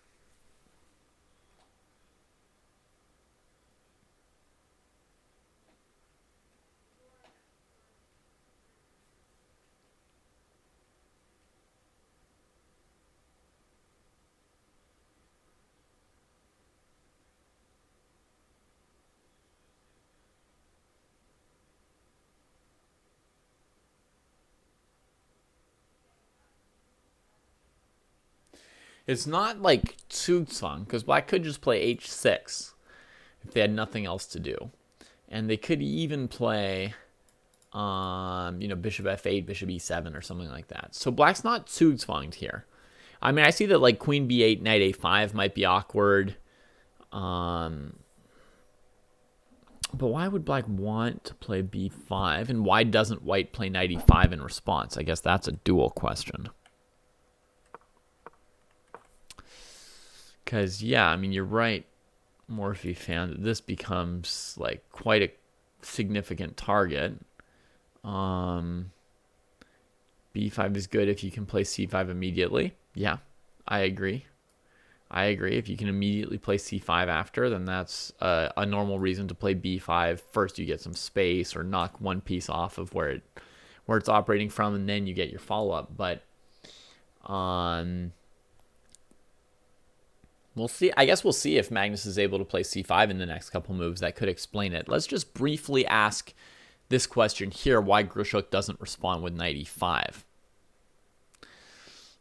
It's not like Zugzwang, because black could just play h6 if they had nothing else to do. And they could even play, bishop f8, bishop e7, or something like that. So black's not Zugzwanged here. I mean, I see that like queen b8, knight a5 might be awkward. But why would black want to play b5? And why doesn't white play knight e5 in response? I guess that's a dual question. Because, yeah, I mean, you're right, Morphe fan, that this becomes, like, quite a significant target. B5 is good if you can play c5 immediately. Yeah, I agree. If you can immediately play c5 after, then that's a normal reason to play b5. First, you get some space or knock one piece off of where it's operating from, and then you get your follow-up. But we'll see. I guess we'll see if Magnus is able to play c5 in the next couple moves. That could explain it. Let's just briefly ask this question here, why Grushuk doesn't respond with knight e5.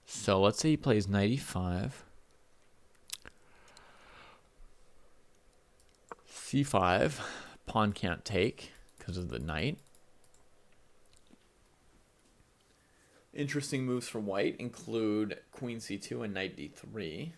So let's say he plays knight e5. c5. Pawn can't take because of the knight. Interesting moves for white include queen c2 and knight d3.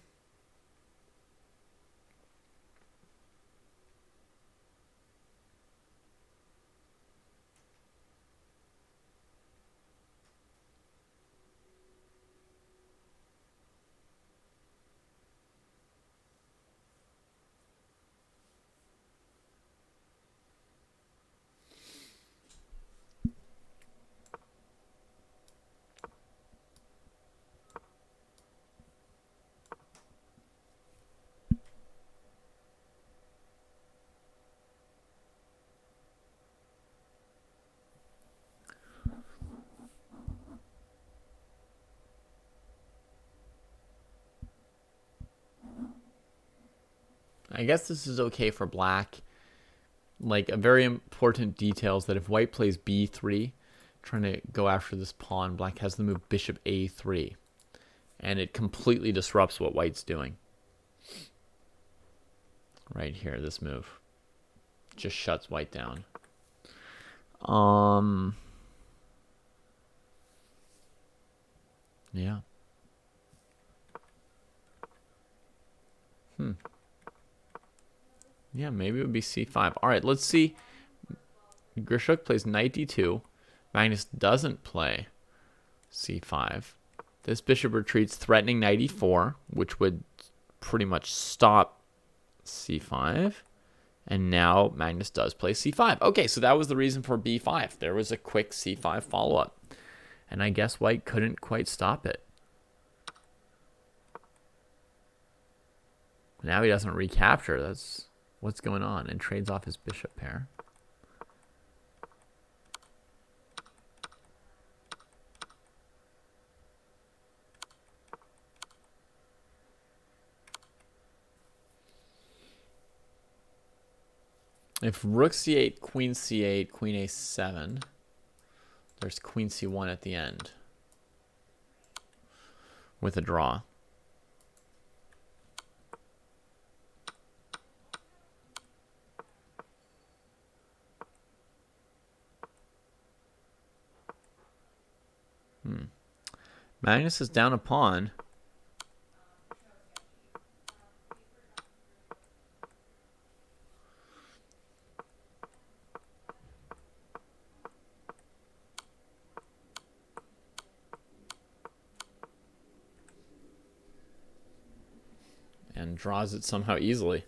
I guess this is okay for black. Like, a very important detail is that if white plays b3, trying to go after this pawn, black has the move bishop a3. And it completely disrupts what white's doing. Right here, this move. Just shuts white down. Yeah. Yeah, maybe it would be c5. All right, let's see. Grushuk plays knight d2. Magnus doesn't play c5. This bishop retreats, threatening knight e4, which would pretty much stop c5. And now Magnus does play c5. Okay, so that was the reason for b5. There was a quick c5 follow-up. And I guess white couldn't quite stop it. Now he doesn't recapture. That's what's going on, and trades off his bishop pair. If rook c8, queen c8, queen a7, there's queen c1 at the end with a draw. Magnus is down a pawn. And draws it somehow easily.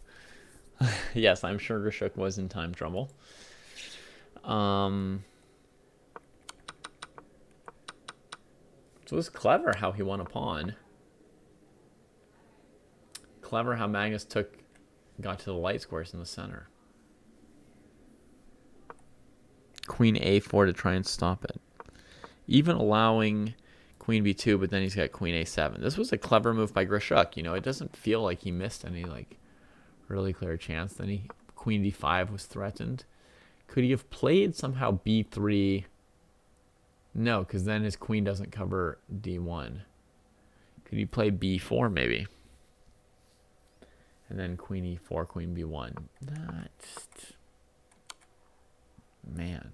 Yes, I'm sure Grishuk was in time trouble. So it was clever how he won a pawn. Clever how Magnus got to the light squares in the center. Queen a4 to try and stop it. Even allowing queen b2, but then he's got queen a7. This was a clever move by Grishuk. You know, it doesn't feel like he missed any like really clear chance. Then queen d5 was threatened. Could he have played somehow b3? No, because then his queen doesn't cover d1. Could he play b4 maybe? And then queen e4, queen b1. That's... man.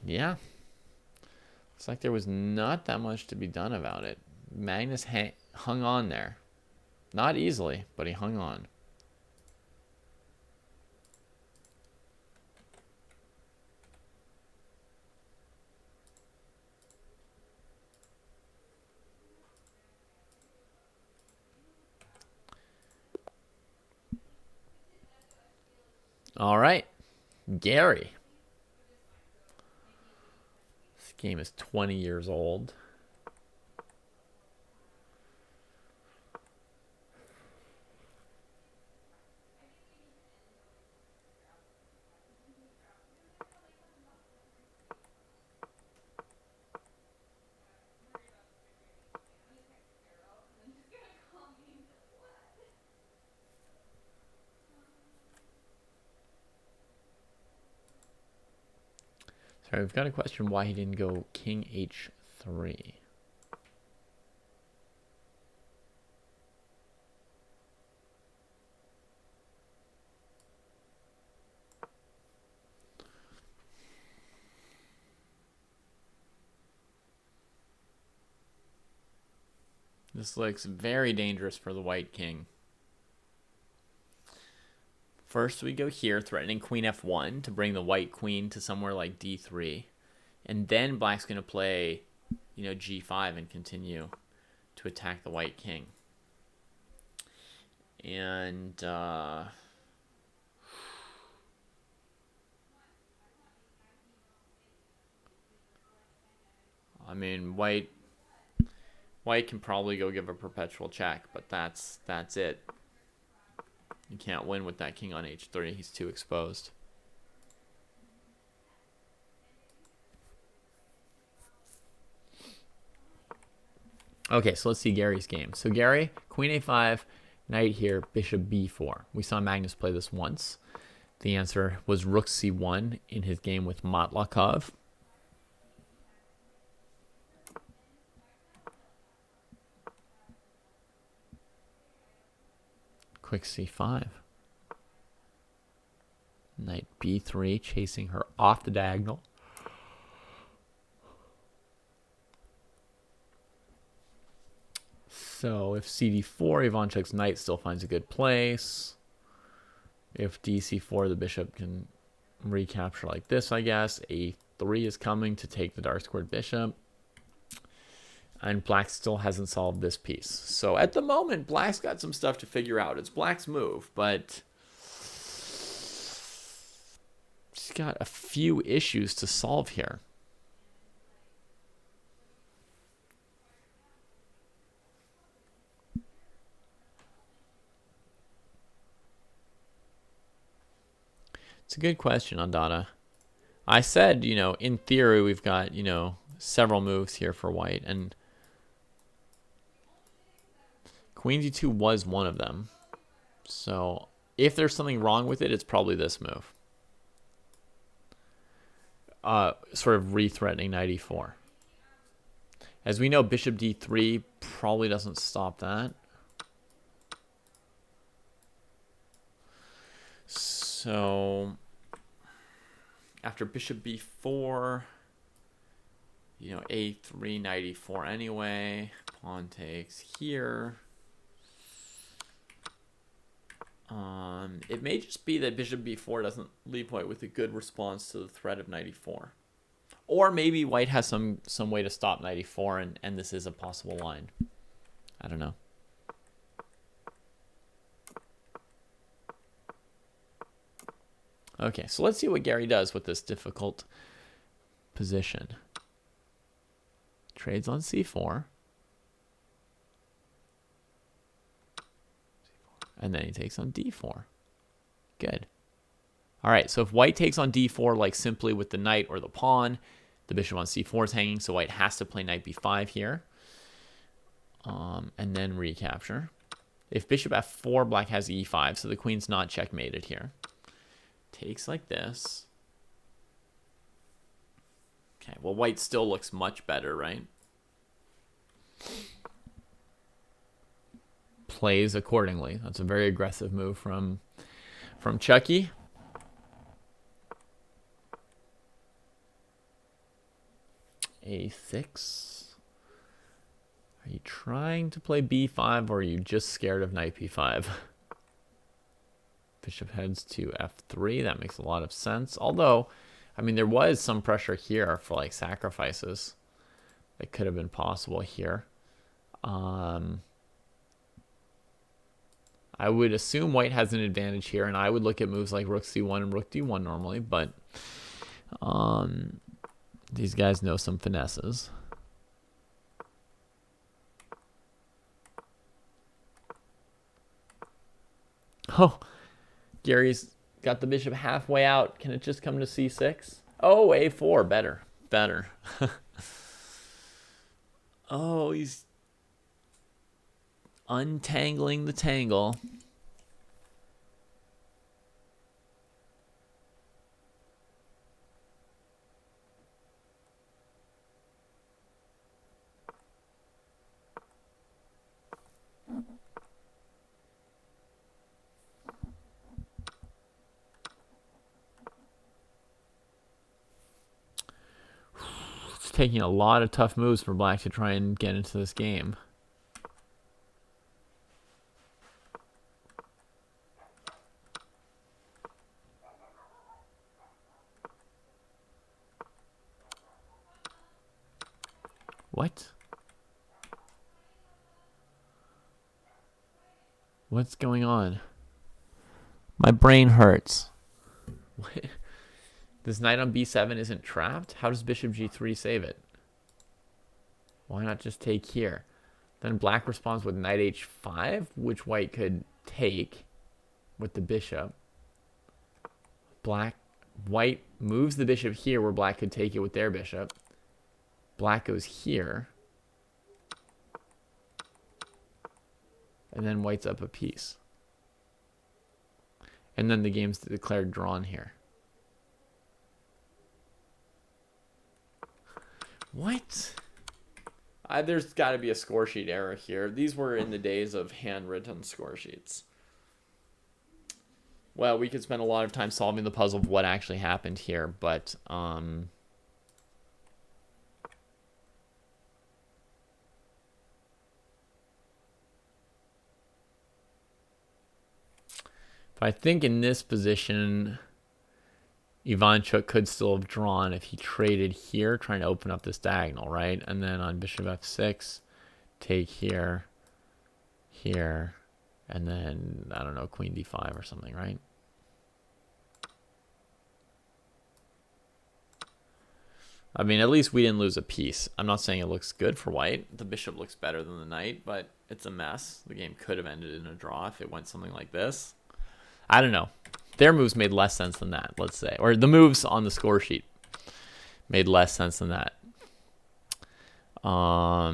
Yeah. Looks like there was not that much to be done about it. Magnus hung on there. Not easily, but he hung on. All right. Gary. This game is 20 years old. Sorry, we've got a question why he didn't go king h3. This looks very dangerous for the white king. First we go here, threatening queen f1 to bring the white queen to somewhere like d3. And then black's going to play, you know, g5 and continue to attack the white king. And I mean, white can probably go give a perpetual check, but that's it. You can't win with that king on h3. He's too exposed. Okay, so let's see Gary's game. So Gary, queen a5, knight here, bishop b4. We saw Magnus play this once. The answer was rook c1 in his game with Mamedyarov. Quick c5. Knight b3, chasing her off the diagonal. So if cd4, Ivanchuk's knight still finds a good place. If dc4, the bishop can recapture like this, I guess. a3 is coming to take the dark squared bishop. And black still hasn't solved this piece. So at the moment, black's got some stuff to figure out. It's black's move, but she's got a few issues to solve here. It's a good question, Andata. I said, you know, in theory, we've got, you know, several moves here for white, and queen d2 was one of them. So if there's something wrong with it, it's probably this move. Sort of re-threatening knight e4. As we know, bishop d3 probably doesn't stop that. So after bishop b4, you know, a3, knight e4 anyway. Pawn takes here. It may just be that bishop b4 doesn't leave white with a good response to the threat of knight e4. Or maybe white has some way to stop knight e4, and this is a possible line. I don't know. Okay, so let's see what Gary does with this difficult position. Trades on c4. And then he takes on d4. Good. All right, so if white takes on d4, like simply with the knight or the pawn, the bishop on c4 is hanging, so white has to play knight b5 here. And then recapture. If bishop f4, black has e5, so the queen's not checkmated here. Takes like this. Okay, well, white still looks much better, right? Plays accordingly. That's a very aggressive move from Chucky. a6. Are you trying to play b5, or are you just scared of knight b5? Bishop heads to f3. That makes a lot of sense. Although, I mean, there was some pressure here for like sacrifices that could have been possible here. I would assume white has an advantage here, and I would look at moves like rook c1 and rook d1 normally, but these guys know some finesses. Oh, Gary's got the bishop halfway out. Can it just come to c6? Oh, a4. Better. Better. Oh, he's untangling the tangle. It's taking a lot of tough moves for black to try and get into this game. What? What's going on? My brain hurts. What? This knight on b7 isn't trapped? How does bishop g3 save it? Why not just take here? Then black responds with knight h5, which white could take with the bishop. White moves the bishop here where black could take it with their bishop. Black goes here. And then white's up a piece. And then the game's declared drawn here. What? There's got to be a score sheet error here. These were in the days of handwritten score sheets. Well, we could spend a lot of time solving the puzzle of what actually happened here, but I think in this position, Ivanchuk could still have drawn if he traded here, trying to open up this diagonal, right? And then on bishop f6, take here, here, and then, I don't know, queen d5 or something, right? I mean, at least we didn't lose a piece. I'm not saying it looks good for white. The bishop looks better than the knight, but it's a mess. The game could have ended in a draw if it went something like this. I don't know. Their moves made less sense than that, let's say. Or the moves on the score sheet made less sense than that. All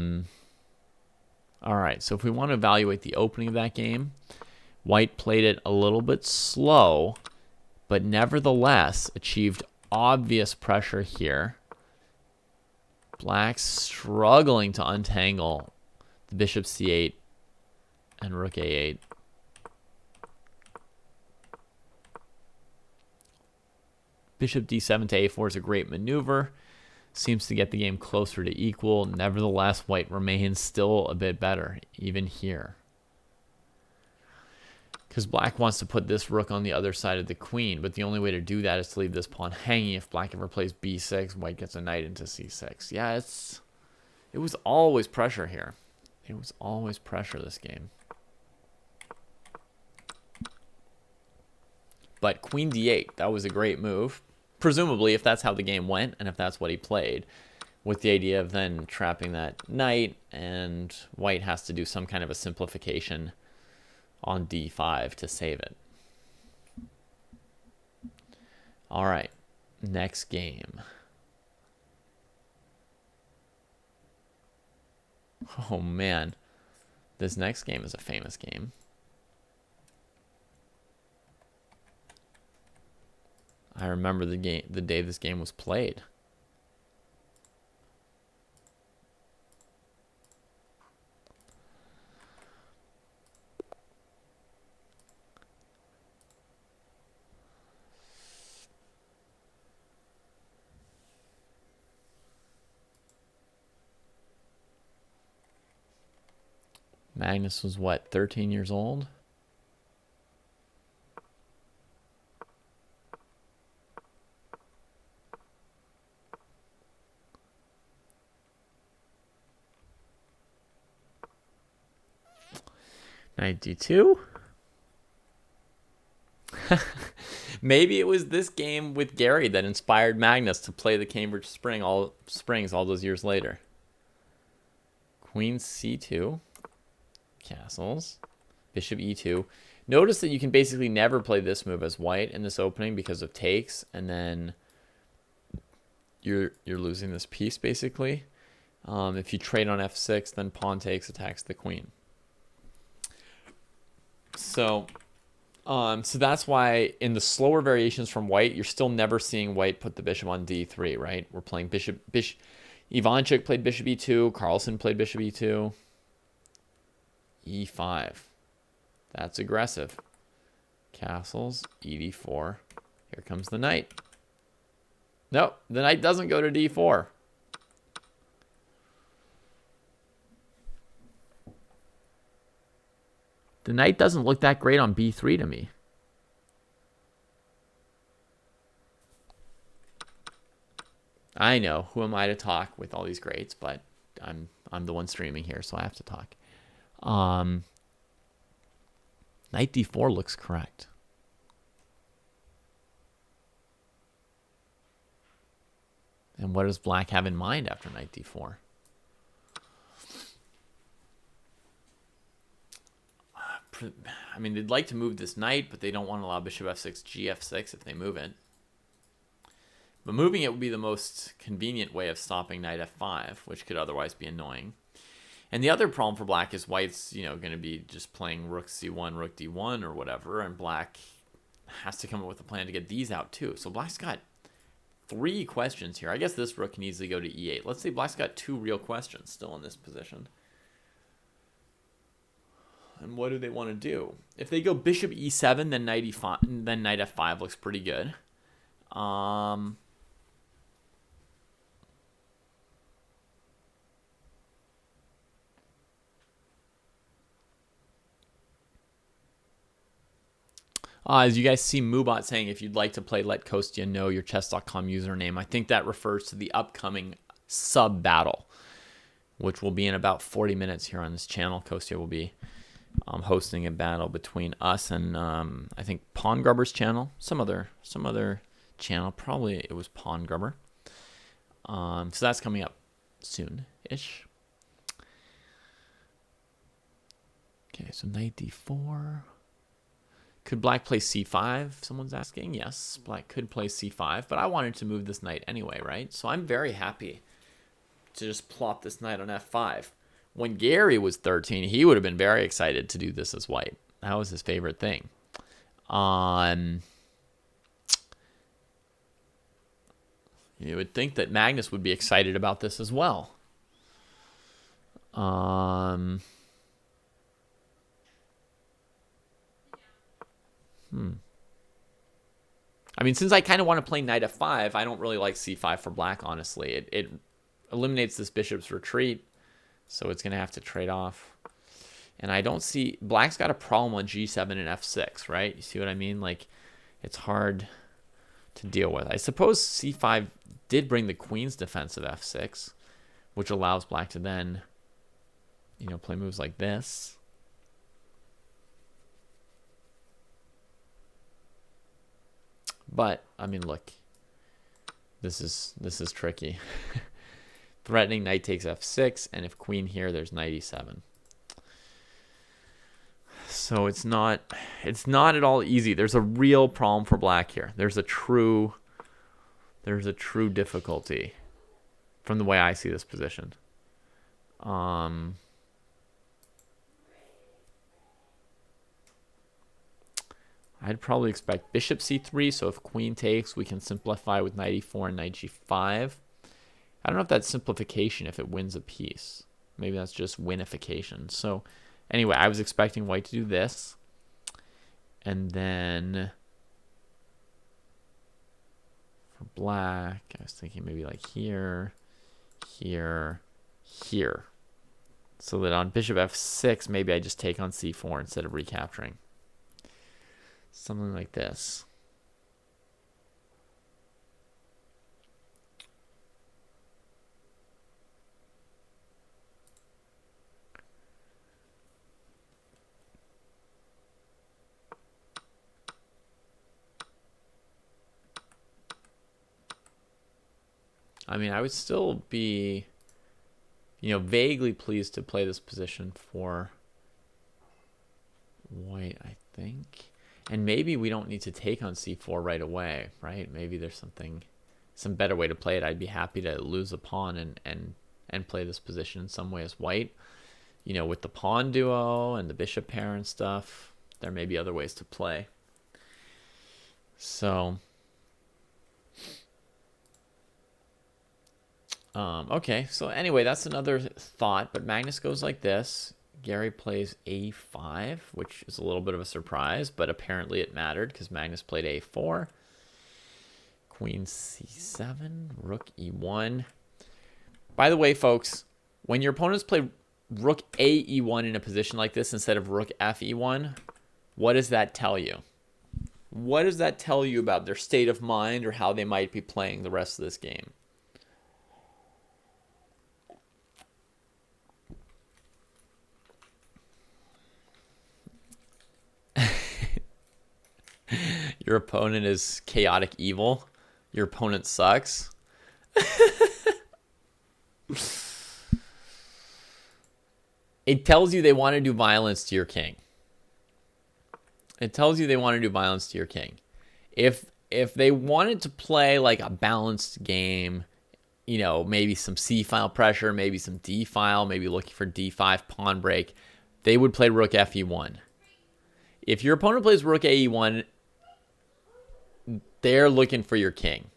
right, so if we want to evaluate the opening of that game, white played it a little bit slow, but nevertheless achieved obvious pressure here. Black struggling to untangle the bishop c8 and rook a8. Bishop d7 to a4 is a great maneuver. seems to get the game closer to equal. Nevertheless, white remains still a bit better, even here. Because black wants to put this rook on the other side of the queen, but the only way to do that is to leave this pawn hanging. If black ever plays b6, white gets a knight into c6. Yeah, it was always pressure here. It was always pressure this game. But queen d8, that was a great move. Presumably, if that's how the game went, and if that's what he played, with the idea of then trapping that knight, and white has to do some kind of a simplification on d5 to save it. All right, next game. Oh man, this next game is a famous game. I remember the day this game was played. Magnus was what, 13 years old? Knight d2. Maybe it was this game with Gary that inspired Magnus to play the Cambridge Springs all those years later. Queen c2. Castles. Bishop e2. Notice that you can basically never play this move as white in this opening because of takes, and then you're losing this piece basically. If you trade on f6, then pawn takes, attacks the queen. So that's why in the slower variations from white, you're still never seeing white put the bishop on d3, right? We're playing bishop. Ivanchik played bishop e2. Carlsen played bishop e2. e5. That's aggressive. Castles, ed4. Here comes the knight. Nope, the knight doesn't go to d4. The knight doesn't look that great on b3 to me. I know, who am I to talk with all these greats, but I'm the one streaming here, so I have to talk. Knight d4 looks correct. And what does black have in mind after knight d4? I mean, they'd like to move this knight, but they don't want to allow bishop f6, gf6 if they move it. But moving it would be the most convenient way of stopping knight f5, which could otherwise be annoying. And the other problem for black is white's, going to be just playing rook c1, rook d1 or whatever, and black has to come up with a plan to get these out too. So black's got 3 questions here. I guess this rook can easily go to e8. Let's say black's got 2 real questions still in this position. And what do they want to do? If they go bishop e7, then knight e5, then knight f5 looks pretty good. As you guys see Mubot saying, if you'd like to play, let Kostya know your chess.com username. I think that refers to the upcoming sub battle, which will be in about 40 minutes here on this channel. Kostya will be hosting a battle between us and I think Pawn Grubber's channel, some other channel. Probably it was Pawn Grubber. So that's coming up soon-ish. Okay, so knight d4. Could black play c5? Someone's asking. Yes, black could play c5, but I wanted to move this knight anyway, right? So I'm very happy to just plop this knight on f5. When Gary was 13, he would have been very excited to do this as white. That was his favorite thing. You would think that Magnus would be excited about this as well. I mean, since I kind of want to play knight f5, I don't really like c5 for black, honestly. It eliminates this bishop's retreat, so it's going to have to trade off. And I don't see... Black's got a problem on g7 and f6, right? You see what I mean? Like, it's hard to deal with. I suppose c5 did bring the queen's defense of f6, which allows black to then, you know, play moves like this. But, I mean, look. This is tricky. Threatening knight takes f6, and if queen here, there's knight e7. So it's not at all easy. There's a real problem for black here. There's a true difficulty from the way I see this position. I'd probably expect bishop c3, so if queen takes, we can simplify with knight e4 and knight g5. I don't know if that's simplification if it wins a piece. Maybe that's just winification. So anyway, I was expecting white to do this. And then for black, I was thinking maybe like here, here, here. So that on bishop f6, maybe I just take on c4 instead of recapturing. Something like this. I mean, I would still be, you know, vaguely pleased to play this position for white, I think. And maybe we don't need to take on c4 right away, right? Maybe there's some better way to play it. I'd be happy to lose a pawn and play this position in some way as white. You know, with the pawn duo and the bishop pair and stuff, there may be other ways to play. So, okay. So anyway, that's another thought. But Magnus goes like this. Gary plays a5, which is a little bit of a surprise, but apparently it mattered because Magnus played a4. Queen c7, rook e1. By the way, folks, when your opponents play rook a e1 in a position like this instead of rook f e1, what does that tell you? What does that tell you about their state of mind or how they might be playing the rest of this game? Your opponent is chaotic evil. Your opponent sucks. It tells you they want to do violence to your king. It tells you they want to do violence to your king. If they wanted to play like a balanced game, you know, maybe some c-file pressure, maybe some d-file, maybe looking for d5 pawn break, they would play rook f e1. If your opponent plays rook a e1, they're looking for your king.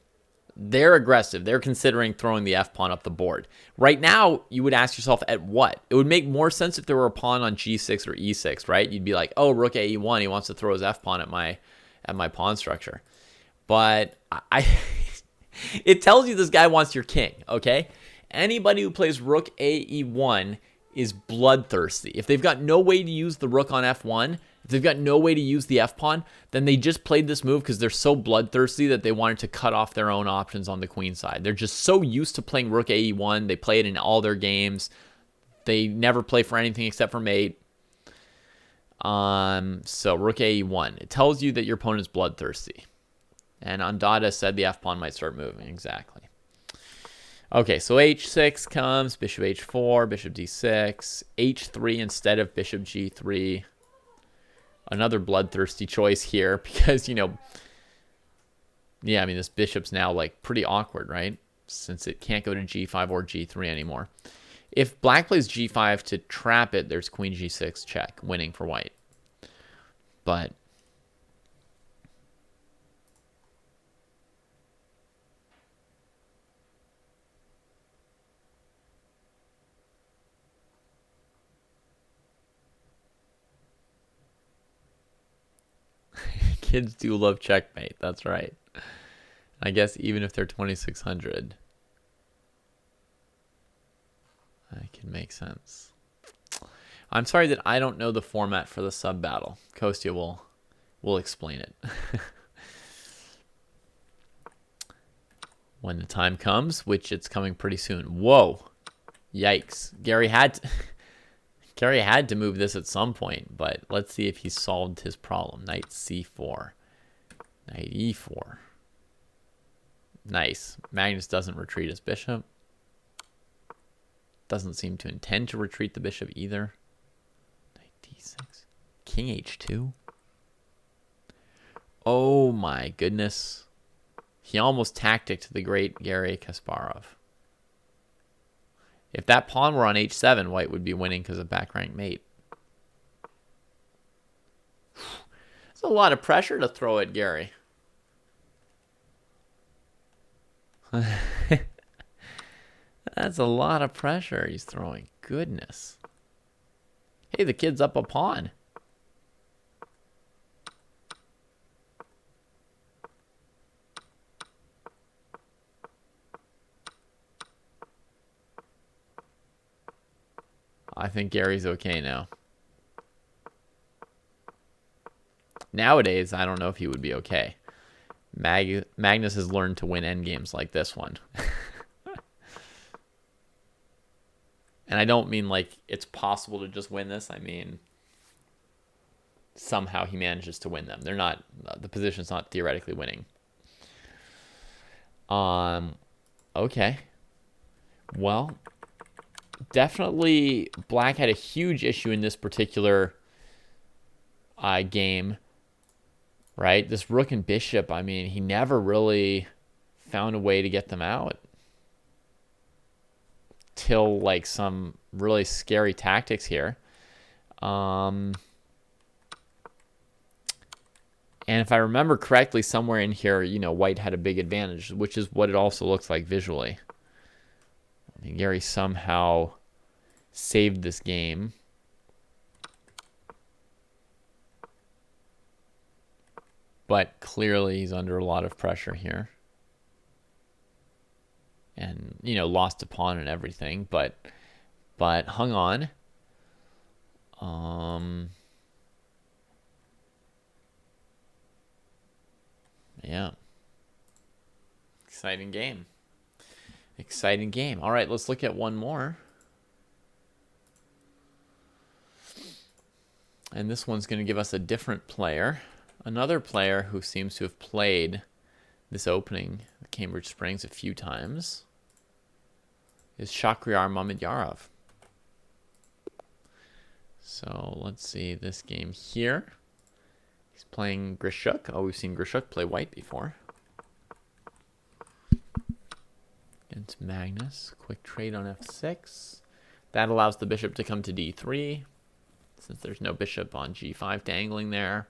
They're aggressive. They're considering throwing the f-pawn up the board. Right now, you would ask yourself, at what? It would make more sense if there were a pawn on g6 or e6, right? You'd be like, oh, rook a e1, he wants to throw his f-pawn at my pawn structure. But it tells you this guy wants your king, okay? Anybody who plays rook a e1 is bloodthirsty. If they've got no way to use the rook on f1, if they've got no way to use the f-pawn, then they just played this move because they're so bloodthirsty that they wanted to cut off their own options on the queen side. They're just so used to playing rook a e1. They play it in all their games. They never play for anything except for mate. So rook a e1. It tells you that your opponent's bloodthirsty. And Andada said the f-pawn might start moving. Exactly. Okay, so h6 comes, bishop h4, bishop d6, h3 instead of bishop g3. Another bloodthirsty choice here because, you know, yeah, I mean, this bishop's now like pretty awkward, right? Since it can't go to g5 or g3 anymore. If black plays g5 to trap it, there's queen g6 check, winning for white. But Kids do love checkmate. That's right. I guess even if they're 2600, that can make sense. I'm sorry that I don't know the format for the sub battle. Kostya will explain it. When the time comes, which it's coming pretty soon. Whoa. Yikes. Gary had to move this at some point, but let's see if he solved his problem. Knight c4. Knight e4. Nice. Magnus doesn't retreat his bishop. Doesn't seem to intend to retreat the bishop either. Knight d6. King h2. Oh my goodness. He almost tacticked the great Garry Kasparov. If that pawn were on h7, white would be winning because of back rank mate. It's a lot of pressure to throw at Gary. That's a lot of pressure he's throwing. Goodness. Hey, the kid's up a pawn. I think Gary's okay now. Nowadays, I don't know if he would be okay. Magnus has learned to win endgames like this one. And I don't mean like it's possible to just win this. I mean somehow he manages to win them. They're not, the position's not theoretically winning. Okay. Well, definitely black had a huge issue in this particular game, right? This rook and bishop, I mean, he never really found a way to get them out till like some really scary tactics here. And if I remember correctly, somewhere in here, you know, white had a big advantage, which is what it also looks like visually. I mean, Gary somehow saved this game. But clearly he's under a lot of pressure here. And, you know, lost a pawn and everything, but hung on. Yeah. Exciting game. Exciting game. All right, let's look at one more. And this one's going to give us a different player. Another player who seems to have played this opening at Cambridge Springs a few times is Shakhriyar Mamedyarov. So let's see this game here. He's playing Grishuk. Oh, we've seen Grishuk play white before. Against Magnus. Quick trade on f6. That allows the bishop to come to d3, since there's no bishop on g5 dangling there.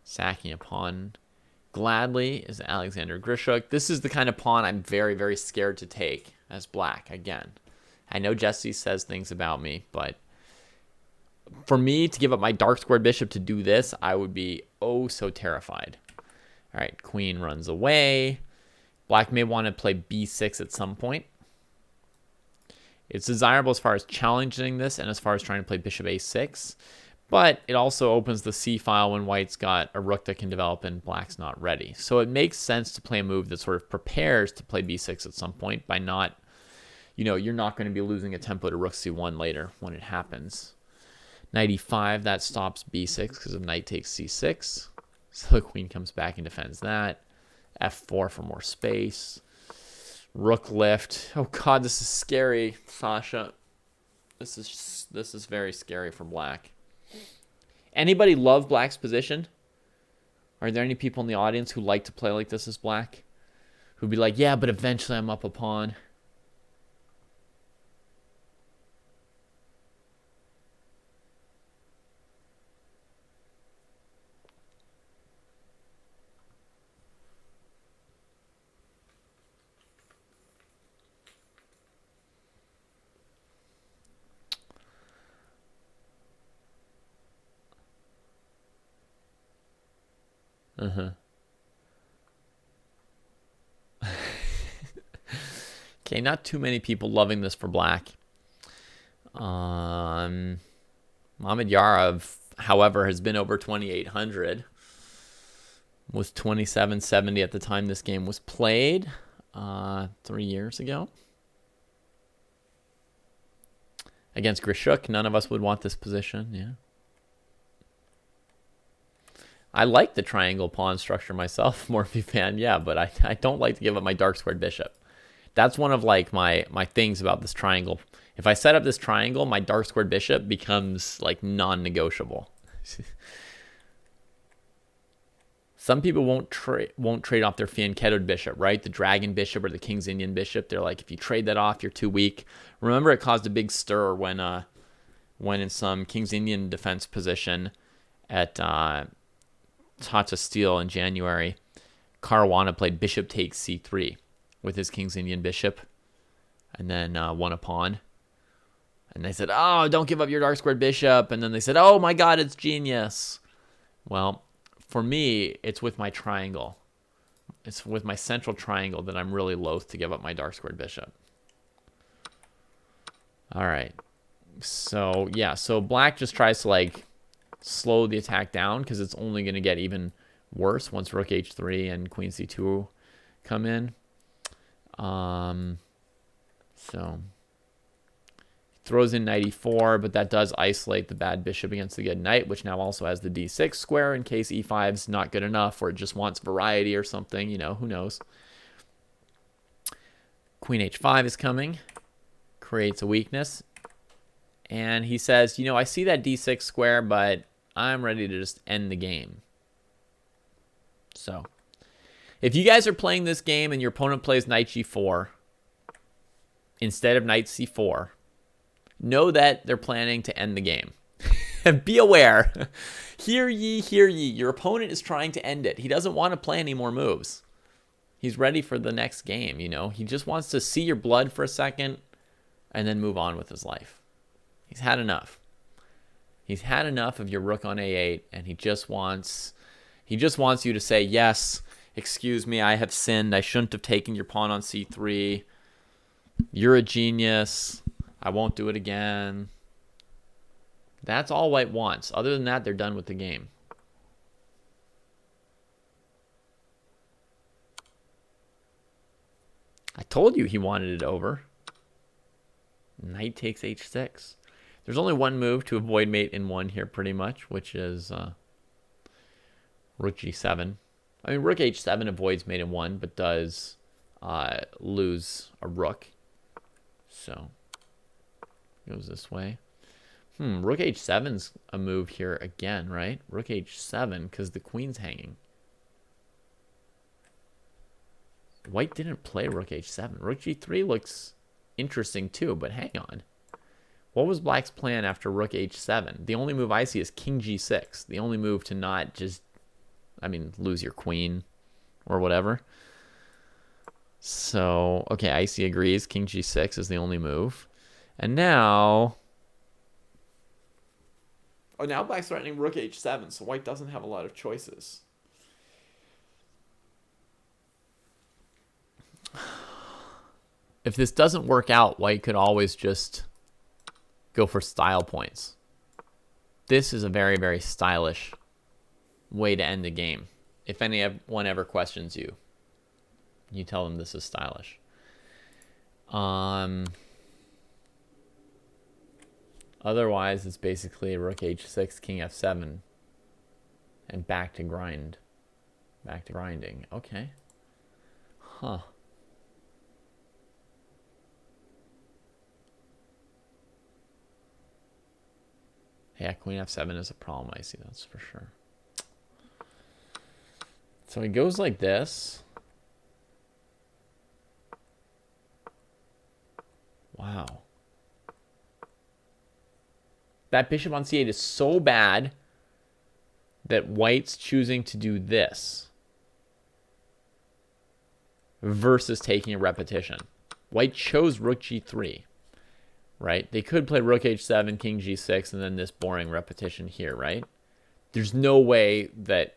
Sacking a pawn gladly is Alexander Grishuk. This is the kind of pawn I'm very, very scared to take as black. Again, I know Jesse says things about me, but for me to give up my dark squared bishop to do this, I would be oh so terrified. All right, queen runs away. Black may want to play b6 at some point. It's desirable as far as challenging this and as far as trying to play bishop a6. But it also opens the c file when white's got a rook that can develop and black's not ready. So it makes sense to play a move that sort of prepares to play b6 at some point by not, you know, you're not going to be losing a tempo to rook c1 later when it happens. Knight e5, that stops b6 because of knight takes c6. So the queen comes back and defends that. f4 for more space. Rook lift. Oh god, this is scary, Sasha. This is very scary for black. Anybody love black's position? Are there any people in the audience who like to play like this as black? Who'd be like, yeah, but eventually I'm up a pawn. Uh-huh. Okay, not too many people loving this for black. Mamedyarov, however, has been over 2,800. Was 2770 at the time this game was played 3 years ago. Against Grishuk, none of us would want this position, yeah. I like the triangle pawn structure myself, Morphe fan, yeah, but I don't like to give up my dark squared bishop. That's one of like my things about this triangle. If I set up this triangle, my dark squared bishop becomes like non-negotiable. Some people won't trade off their fianchettoed bishop, right? The dragon bishop or the king's Indian bishop. They're like, if you trade that off, you're too weak. Remember, it caused a big stir when in some king's Indian defense position at Tata Steel in January, Caruana played bishop takes c3 with his king's Indian bishop, and then won a pawn. And they said, oh, don't give up your dark squared bishop. And then they said, oh my God, it's genius. Well, for me, it's with my triangle. It's with my central triangle that I'm really loath to give up my dark squared bishop. All right. So, yeah. So black just tries to, like, slow the attack down because it's only going to get even worse once rook h3 and queen c2 come in. So throws in knight e4, but that does isolate the bad bishop against the good knight, which now also has the d6 square in case e5's not good enough or it just wants variety or something, you know, who knows. Queen h5 is coming, creates a weakness, and he says, you know, I see that d6 square, but I'm ready to just end the game. So if you guys are playing this game and your opponent plays knight g4 instead of knight c4, know that they're planning to end the game. Be aware. Hear ye, hear ye. Your opponent is trying to end it. He doesn't want to play any more moves. He's ready for the next game, you know. He just wants to see your blood for a second and then move on with his life. He's had enough. He's had enough of your rook on a8, and he just wants you to say, yes, excuse me, I have sinned. I shouldn't have taken your pawn on c3. You're a genius. I won't do it again. That's all white wants. Other than that, they're done with the game. I told you he wanted it over. Knight takes h6. There's only one move to avoid mate in one here pretty much, which is rook g7. I mean, rook h7 avoids mate in one, but does lose a rook. So goes this way. Rook h7's a move here again, right? Rook h7 because the queen's hanging. White didn't play rook h7. Rook g3 looks interesting too, but hang on. What was black's plan after rook h7? The only move I see is king g6. The only move to not just, I mean, lose your queen or whatever. So, okay, Icy agrees. King g6 is the only move. And now... oh, now black's threatening rook h7, so white doesn't have a lot of choices. If this doesn't work out, white could always just go for style points. This is a very, very stylish way to end the game. If anyone ever questions you, you tell them this is stylish. Otherwise, it's basically rook h6, king f7, and back to grind. Back to grinding. Okay. Huh. Yeah, queen f7 is a problem, I see, that's for sure. So he goes like this. Wow. That bishop on c8 is so bad that white's choosing to do this versus taking a repetition. White chose rook g3, right? They could play rook h7, king g6, and then this boring repetition here, right? There's no way that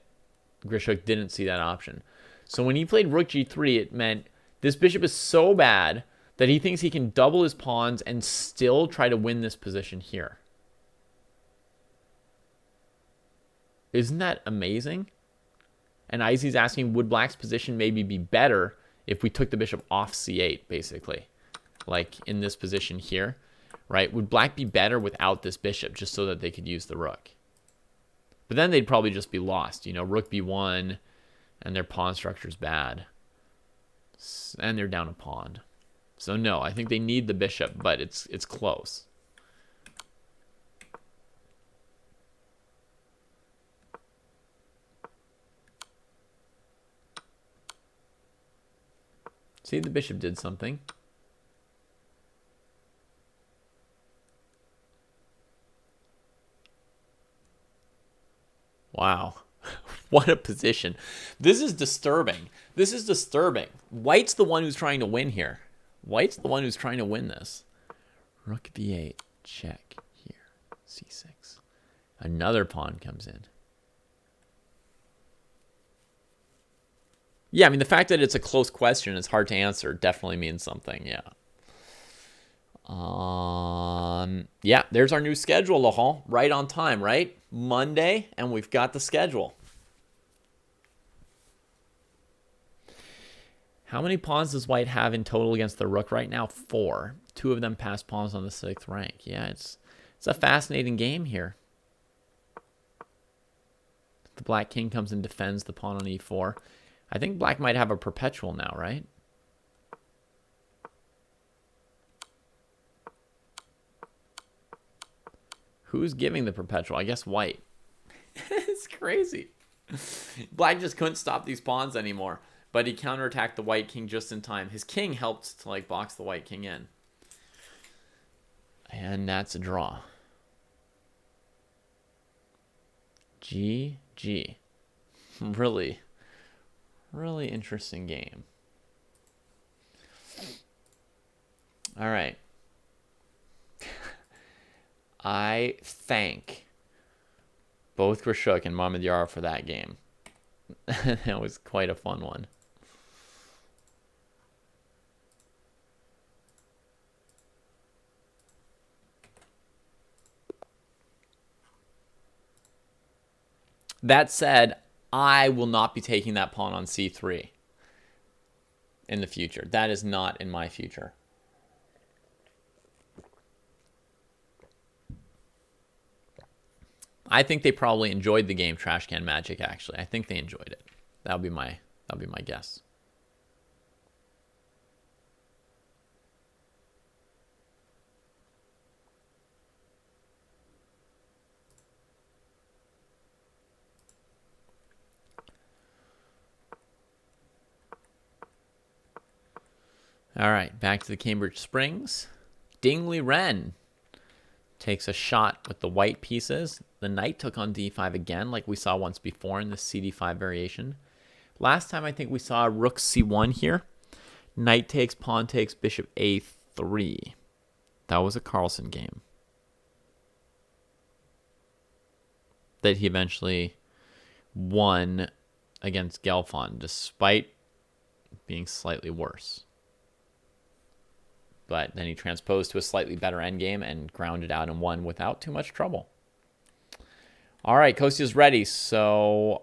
Grishuk didn't see that option. So when he played rook g3, it meant this bishop is so bad that he thinks he can double his pawns and still try to win this position here. Isn't that amazing? And Izzy's asking, would black's position maybe be better if we took the bishop off c8, basically? Like in this position here, right? Would black be better without this bishop just so that they could use the rook? But then they'd probably just be lost. You know, rook b1, and their pawn structure's bad. And they're down a pawn. So no, I think they need the bishop, but it's close. See, the bishop did something. Wow. What a position. This is disturbing. This is disturbing. White's the one who's trying to win here. White's the one who's trying to win this. Rook b8. Check here. c6. Another pawn comes in. Yeah, I mean, the fact that it's a close question, it's hard to answer, definitely means something, yeah. Yeah, there's our new schedule, Laurent. Right on time, right? Monday, and we've got the schedule. How many pawns does white have in total against the rook right now? 4. 2 of them pass pawns on the 6th rank. Yeah, it's a fascinating game here. The black king comes and defends the pawn on e4. I think black might have a perpetual now, right? Who's giving the perpetual? I guess white. It's crazy. Black just couldn't stop these pawns anymore, but he counterattacked the white king just in time. His king helped to like box the white king in. And that's a draw. GG. Really interesting game. All right. I thank both Grishuk and Mamedyarov for that game. That was quite a fun one. That said, I will not be taking that pawn on c3 in the future. That is not in my future. I think they probably enjoyed the game Trash Can Magic, actually. I think they enjoyed it. That'll be my guess. All right, back to the Cambridge Springs. Dingley Wren takes a shot with the white pieces. The knight took on d5 again, like we saw once before in the cd5 variation. Last time I think we saw rook c1 here. Knight takes, pawn takes, bishop a3. That was a Carlsen game that he eventually won against Gelfand, despite being slightly worse. But then he transposed to a slightly better endgame and grounded out and won without too much trouble. All right, Kostya's ready. So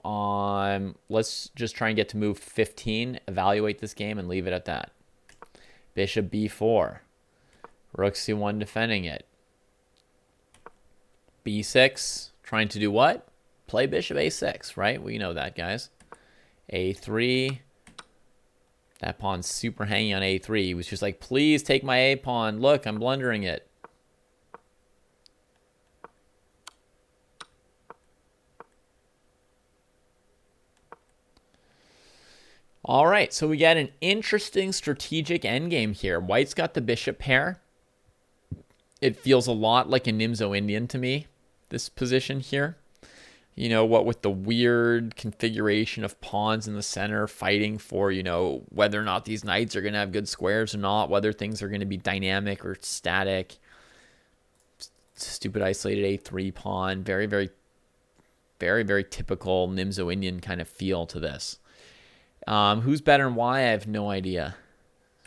let's just try and get to move 15, evaluate this game, and leave it at that. Bishop b4. Rook c1 defending it. b6, trying to do what? Play bishop a6, right? We know that, guys. a3. That pawn's super hanging on a3. He was just like, please take my a pawn. Look, I'm blundering it. All right, so we get an interesting strategic endgame here. White's got the bishop pair. It feels a lot like a Nimzo Indian to me, this position here. You know, what with the weird configuration of pawns in the center fighting for, you know, whether or not these knights are going to have good squares or not, whether things are going to be dynamic or static. Stupid isolated a3 pawn. Very, very Very, very typical Nimzo Indian kind of feel to this. Who's better and why? I have no idea.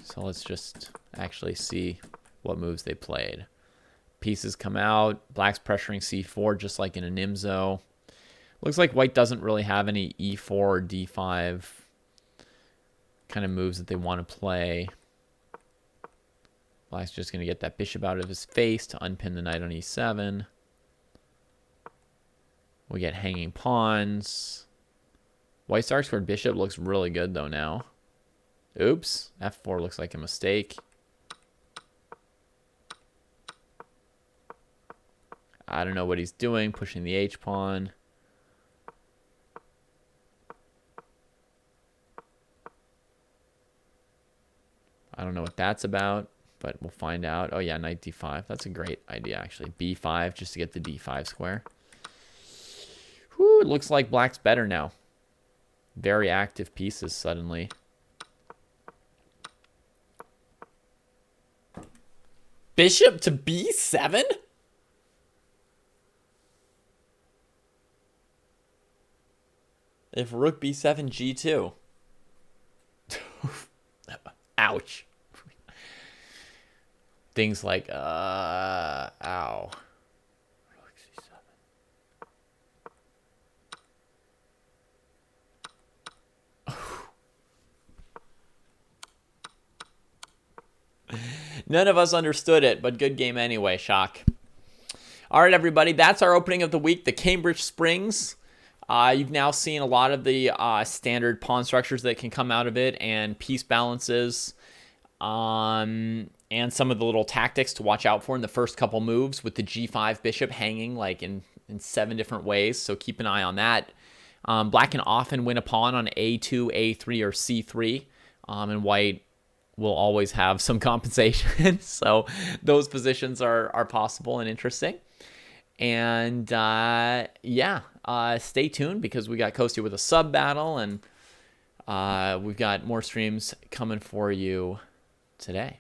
So let's just actually see what moves they played. Pieces come out. Black's pressuring c4 just like in a Nimzo. Looks like white doesn't really have any e4 or d5 kind of moves that they want to play. Black's just going to get that bishop out of his face to unpin the knight on e7. We get hanging pawns. White's dark squared bishop looks really good though now. Oops, f4 looks like a mistake. I don't know what he's doing, pushing the h-pawn. I don't know what that's about, but we'll find out. Oh yeah, knight d5. That's a great idea actually. b5 just to get the d5 square. Whew, it looks like black's better now. Very active pieces suddenly. Bishop to b7? If rook b7, g2. Ouch. Things like, ow. Rook c7. None of us understood it, but good game anyway, shock. All right, everybody, that's our opening of the week, the Cambridge Springs. You've now seen a lot of the standard pawn structures that can come out of it and piece balances and some of the little tactics to watch out for in the first couple moves with the g5 bishop hanging like in 7 different ways. So keep an eye on that. Black can often win a pawn on a2, a3, or c3, and white will always have some compensation. So those positions are possible and interesting. And yeah, stay tuned because we got Kosti with a sub battle, and we've got more streams coming for you today.